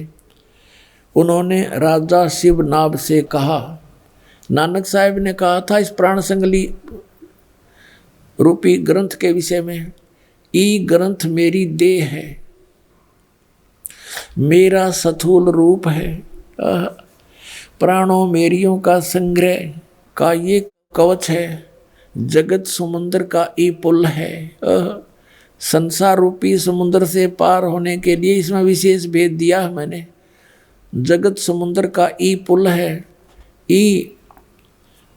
उन्होंने राजा शिवनाभ से कहा। नानक साहब ने कहा था इस प्राण संगली रूपी ग्रंथ के विषय में, ई ग्रंथ मेरी देह है, मेरा स्थूल रूप है, प्राणों मेरियों का संग्रह का ये कवच है, जगत समुद्र का ये पुल है। संसार रूपी समुद्र से पार होने के लिए इसमें विशेष भेद दिया है मैंने। जगत समुद्र का ई पुल है, ई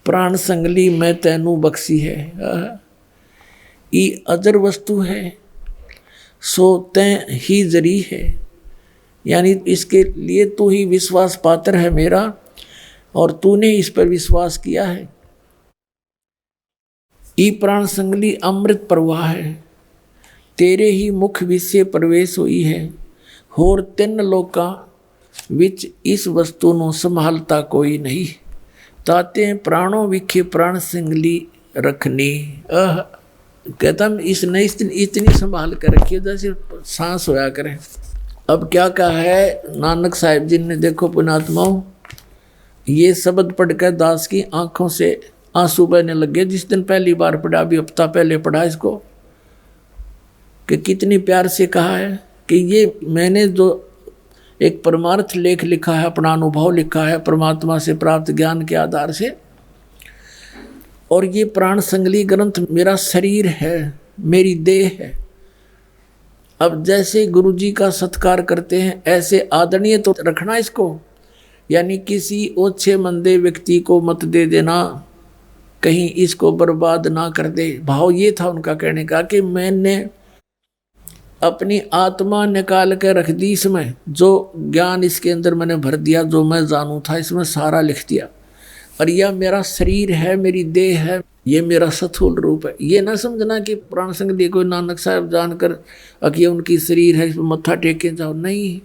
प्राण संगली मैं तैनू बख्शी है, ई अजर वस्तु है, सो तैं ही जरी है, यानी इसके लिए तू ही विश्वास पात्र है मेरा, और तूने इस पर विश्वास किया है। ई प्राण संगली अमृत प्रवाह है, तेरे ही मुख विषय प्रवेश हुई है, होर 3 लोकां विच इस वस्तु ਨੂੰ संभालता कोई नहीं, ताते प्राणों विखे प्राण संगली रखनी। कहता इसने इतनी संभाल कर रखी है जैसे सांस होया करे। अब क्या कहा है नानक साहिब जी ने, देखो पुण्यात्माओं, ये शब्द पढ़कर दास की आंखों से आंसू बहने लगे। जिस दिन पहली बार पढ़ा, अभी हफ्ता पहले पढ़ा इसको, कि कितनी प्यार से कहा है कि ये मैंने जो एक परमार्थ लेख लिखा है, अपना अनुभव लिखा है परमात्मा से प्राप्त ज्ञान के आधार से, और ये प्राण संगली ग्रंथ मेरा शरीर है, मेरी देह है। अब जैसे गुरु जी का सत्कार करते हैं ऐसे आदरणीय तो रखना इसको, यानी किसी ओछे मंदे व्यक्ति को मत दे देना, कहीं इसको बर्बाद ना कर दे। भाव ये था उनका कहने का कि मैंने अपनी आत्मा निकाल के रख दी इसमें, जो ज्ञान इसके अंदर मैंने भर दिया, जो मैं जानू था इसमें सारा लिख दिया। और यह मेरा शरीर है, मेरी देह है, ये मेरा स्थूल रूप है। ये ना समझना कि प्राण संग दे कोई नानक साहब जानकर कि ये उनकी शरीर है, इसमें मत्था टेके जाओ, नहीं।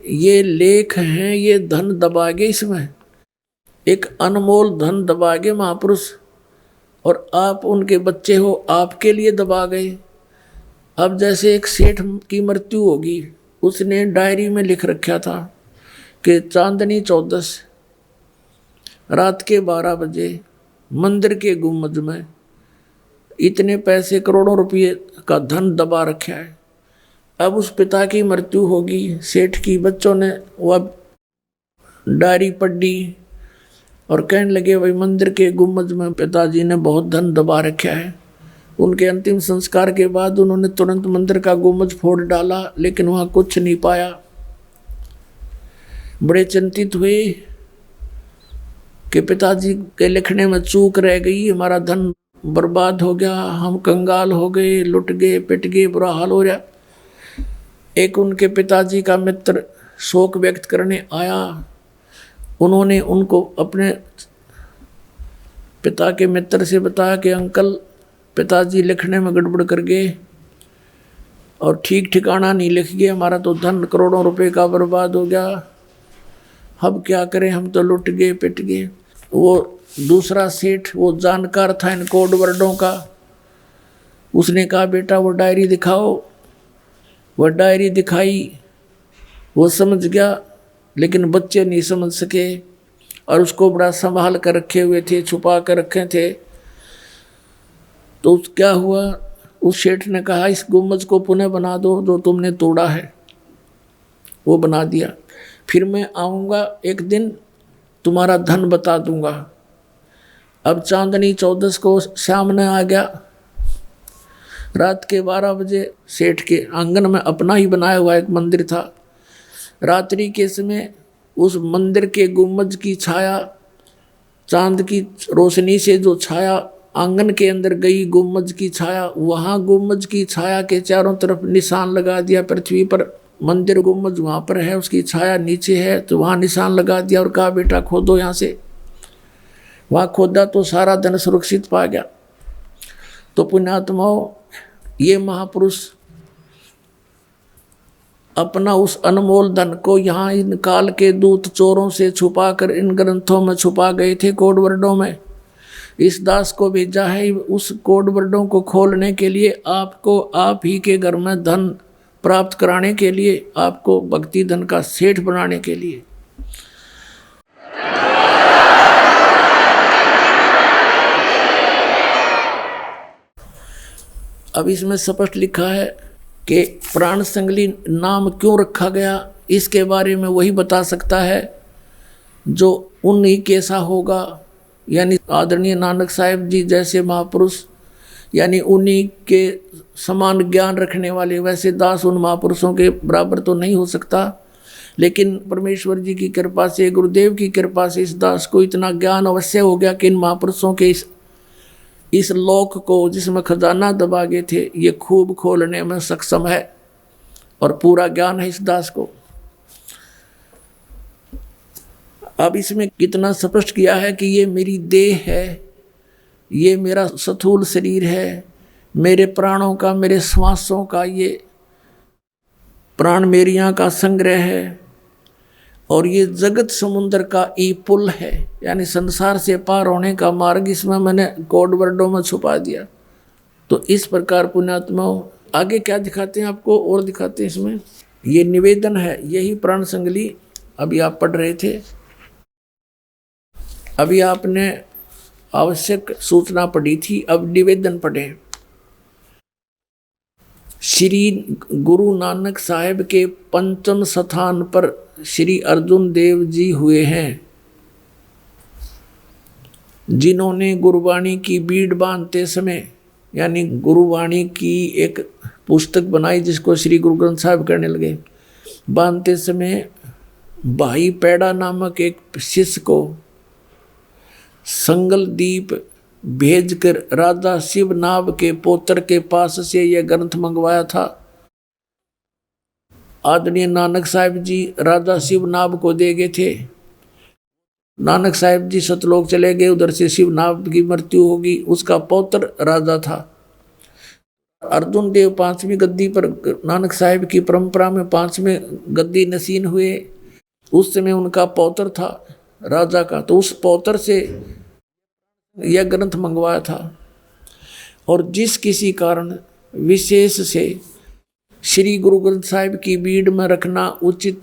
ये लेख हैं, ये धन दबागे, इसमें एक अनमोल धन दबागे महापुरुष, और आप उनके बच्चे हो, आपके लिए दबा गए। अब जैसे एक सेठ की मृत्यु होगी, उसने डायरी में लिख रखा था कि चांदनी 14 रात के 12 बजे मंदिर के गुम्बद में इतने पैसे, करोड़ों रुपये का धन दबा रखा है। अब उस पिता की मृत्यु होगी, सेठ की, बच्चों ने वह डायरी पढ़ी और कहने लगे भाई मंदिर के गुम्बद में पिताजी ने बहुत धन दबा रखा है। उनके अंतिम संस्कार के बाद उन्होंने तुरंत मंदिर का गुम्बद फोड़ डाला, लेकिन वहाँ कुछ नहीं पाया। बड़े चिंतित हुए कि पिताजी के लिखने में चूक रह गई, हमारा धन बर्बाद हो गया, हम कंगाल हो गए, लुट गए, पिट गए, बुरा हाल हो रहा। एक उनके पिताजी का मित्र शोक व्यक्त करने आया। उन्होंने उनको अपने पिता के मित्र से बताया कि अंकल, पिताजी लिखने में गड़बड़ कर गए और ठीक ठिकाना नहीं लिख गए, हमारा तो धन करोड़ों रुपए का बर्बाद हो गया, अब क्या करें, हम तो लुट गए, पिट गए। वो दूसरा सेठ, वो जानकार था इन कोड वर्डों का, उसने कहा बेटा वो डायरी दिखाओ। वह डायरी दिखाई, वो समझ गया, लेकिन बच्चे नहीं समझ सके और उसको बड़ा संभाल कर रखे हुए थे, छुपा कर रखे थे। तो क्या हुआ, उस सेठ ने कहा इस गुम्बद को पुनः बना दो जो तुमने तोड़ा है। वो बना दिया। फिर मैं आऊँगा एक दिन, तुम्हारा धन बता दूंगा। अब चांदनी 14 को सामने आ गया। रात के 12 बजे सेठ के आंगन में अपना ही बनाया हुआ एक मंदिर था। रात्रि के समय उस मंदिर के गुम्बद की छाया, चांद की रोशनी से जो छाया आंगन के अंदर गई, गुम्बद की छाया, वहाँ गुम्बद की छाया के चारों तरफ निशान लगा दिया पृथ्वी पर। मंदिर गुम्बद वहाँ पर है, उसकी छाया नीचे है, तो वहाँ निशान लगा दिया और कहा बेटा खोदो यहाँ से। वहाँ खोदा तो सारा धन सुरक्षित पा गया। तो पुण्यात्माओं, ये महापुरुष अपना उस अनमोल धन को यहाँ इन काल के दूत चोरों से छुपा कर इन ग्रंथों में छुपा गए थे, कोड वर्डों में। इस दास को भेजा है उस कोड वर्डों को खोलने के लिए, आपको आप ही के घर में धन प्राप्त कराने के लिए, आपको भक्ति धन का सेठ बनाने के लिए। अब इसमें स्पष्ट लिखा है कि प्राण संगली नाम क्यों रखा गया, इसके बारे में वही बता सकता है जो उन्हीं कैसा होगा, यानी आदरणीय नानक साहिब जी जैसे महापुरुष, यानी उन्हीं के समान ज्ञान रखने वाले। वैसे दास उन महापुरुषों के बराबर तो नहीं हो सकता, लेकिन परमेश्वर जी की कृपा से, गुरुदेव की कृपा से इस दास को इतना ज्ञान अवश्य हो गया कि इन महापुरुषों के इस लोक को जिसमें खजाना दबा गए थे, ये खूब खोलने में सक्षम है और पूरा ज्ञान है इस दास को। अब इसमें कितना स्पष्ट किया है कि ये मेरी देह है, ये मेरा स्थूल शरीर है, मेरे प्राणों का, मेरे श्वासों का ये प्राण मेरियां का संग्रह है, और ये जगत समुद्र का ई पुल है, यानी संसार से पार होने का मार्ग इसमें मैंने कोड वर्डों में छुपा दिया। तो इस प्रकार पुण्यात्माओं, आगे क्या दिखाते हैं आपको और दिखाते हैं इसमें। ये निवेदन है, यही प्राण संगली अभी आप पढ़ रहे थे। अभी आपने आवश्यक सूचना पढ़ी थी, अब निवेदन पढ़ें। श्री गुरु नानक साहिब के पंचम स्थान पर श्री अर्जुन देव जी हुए हैं, जिन्होंने गुरुवाणी की बीड़ बांधते समय, यानी गुरुवाणी की एक पुस्तक बनाई जिसको श्री गुरु ग्रंथ साहिब करने लगे, बांधते समय भाई पैड़ा नामक एक शिष्य को संगल दीप भेजकर राजा शिवनाभ के पौत्र के पास से यह ग्रंथ मंगवाया था। आदरणीय नानक साहिब जी राजा शिवनाभ को दे गए थे। नानक साहिब जी सतलोक चले गए, उधर से शिवनाभ की मृत्यु होगी। उसका पौत्र राजा था। अर्जुन देव 5वीं गद्दी पर, नानक साहिब की परंपरा में 5वें गद्दी नसीन हुए। उस समय उनका पौत्र था राजा का, तो उस पौत्र से यह ग्रंथ मंगवाया था। और जिस किसी कारण विशेष से श्री गुरु ग्रंथ साहिब की बीड़ में रखना उचित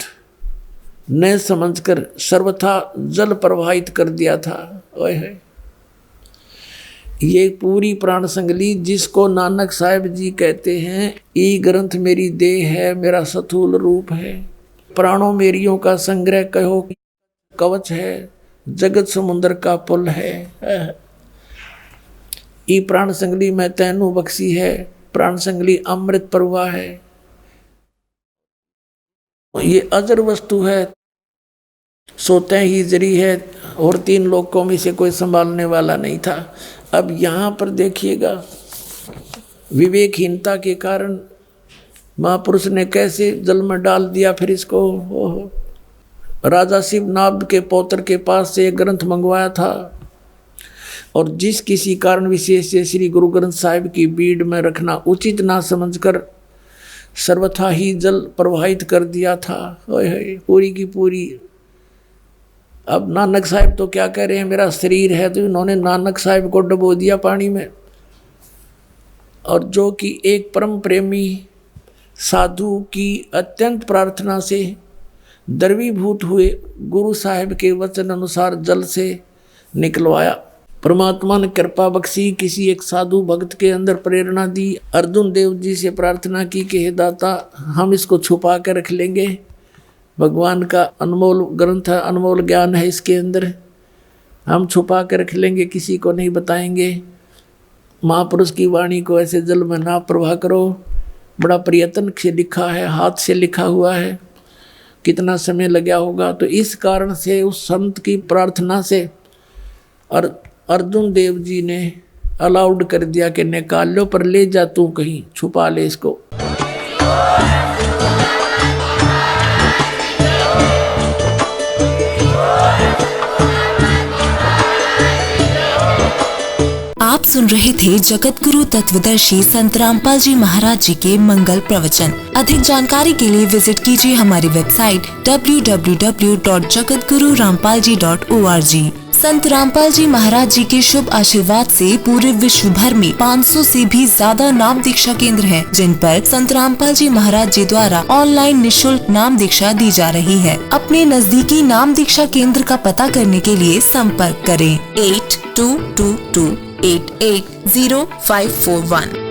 न समझकर सर्वथा जल प्रवाहित कर दिया था। ओए ये पूरी प्राण संगली जिसको नानक साहिब जी कहते हैं, ई ग्रंथ मेरी देह है, मेरा स्थूल रूप है, प्राणों मेरियों का संग्रह कहो कवच है, जगत समुद्र का पुल है। ई प्राण संगली में तैनू बख्शी है, प्राण संगली अमृत प्रवाह है। ये अजर वस्तु है, सोते ही जरी है, और 3 लोकों में से कोई संभालने वाला नहीं था। अब यहाँ पर देखिएगा विवेकहीनता के कारण महापुरुष ने कैसे जल में डाल दिया। फिर इसको राजा शिवनाभ के पौत्र के पास से एक ग्रंथ मंगवाया था, और जिस किसी कारण विशेष से श्री गुरु ग्रंथ साहिब की बीड़ में रखना उचित ना समझकर सर्वथा ही जल प्रवाहित कर दिया था। पूरी की पूरी। अब नानक साहिब तो क्या कह रहे हैं, मेरा शरीर है, तो इन्होंने नानक साहिब को डुबो दिया पानी में। और जो कि एक परम प्रेमी साधु की अत्यंत प्रार्थना से द्रवीभूत हुए गुरु साहिब के वचन अनुसार जल से निकलवाया। परमात्मा ने कृपा बख्शी, किसी एक साधु भक्त के अंदर प्रेरणा दी। अर्जुन देव जी से प्रार्थना की कि हे दाता, हम इसको छुपा कर रख लेंगे, भगवान का अनमोल ग्रंथ है, अनमोल ज्ञान है इसके अंदर, हम छुपा कर रख लेंगे, किसी को नहीं बताएंगे। महापुरुष की वाणी को ऐसे जल में ना प्रवाह करो। बड़ा प्रयत्न से लिखा है, हाथ से लिखा हुआ है, कितना समय लगा होगा। तो इस कारण से उस संत की प्रार्थना से और अर्जुन देव जी ने अलाउड कर दिया कि निकाल लो, पर ले जा तू कहीं, छुपा ले इसको। आप सुन रहे थे जगत गुरु तत्वदर्शी संत रामपाल जी महाराज जी के मंगल प्रवचन। अधिक जानकारी के लिए विजिट कीजिए हमारी वेबसाइट www.jagatgururampalji.org। संत रामपाल जी महाराज जी के शुभ आशीर्वाद से पूरे विश्व भर में 500 से भी ज्यादा नाम दीक्षा केंद्र हैं, जिन पर संत रामपाल जी महाराज जी द्वारा ऑनलाइन निःशुल्क नाम दीक्षा दी जा रही है। अपने नजदीकी नाम दीक्षा केंद्र का पता करने के लिए संपर्क करें 8222880541।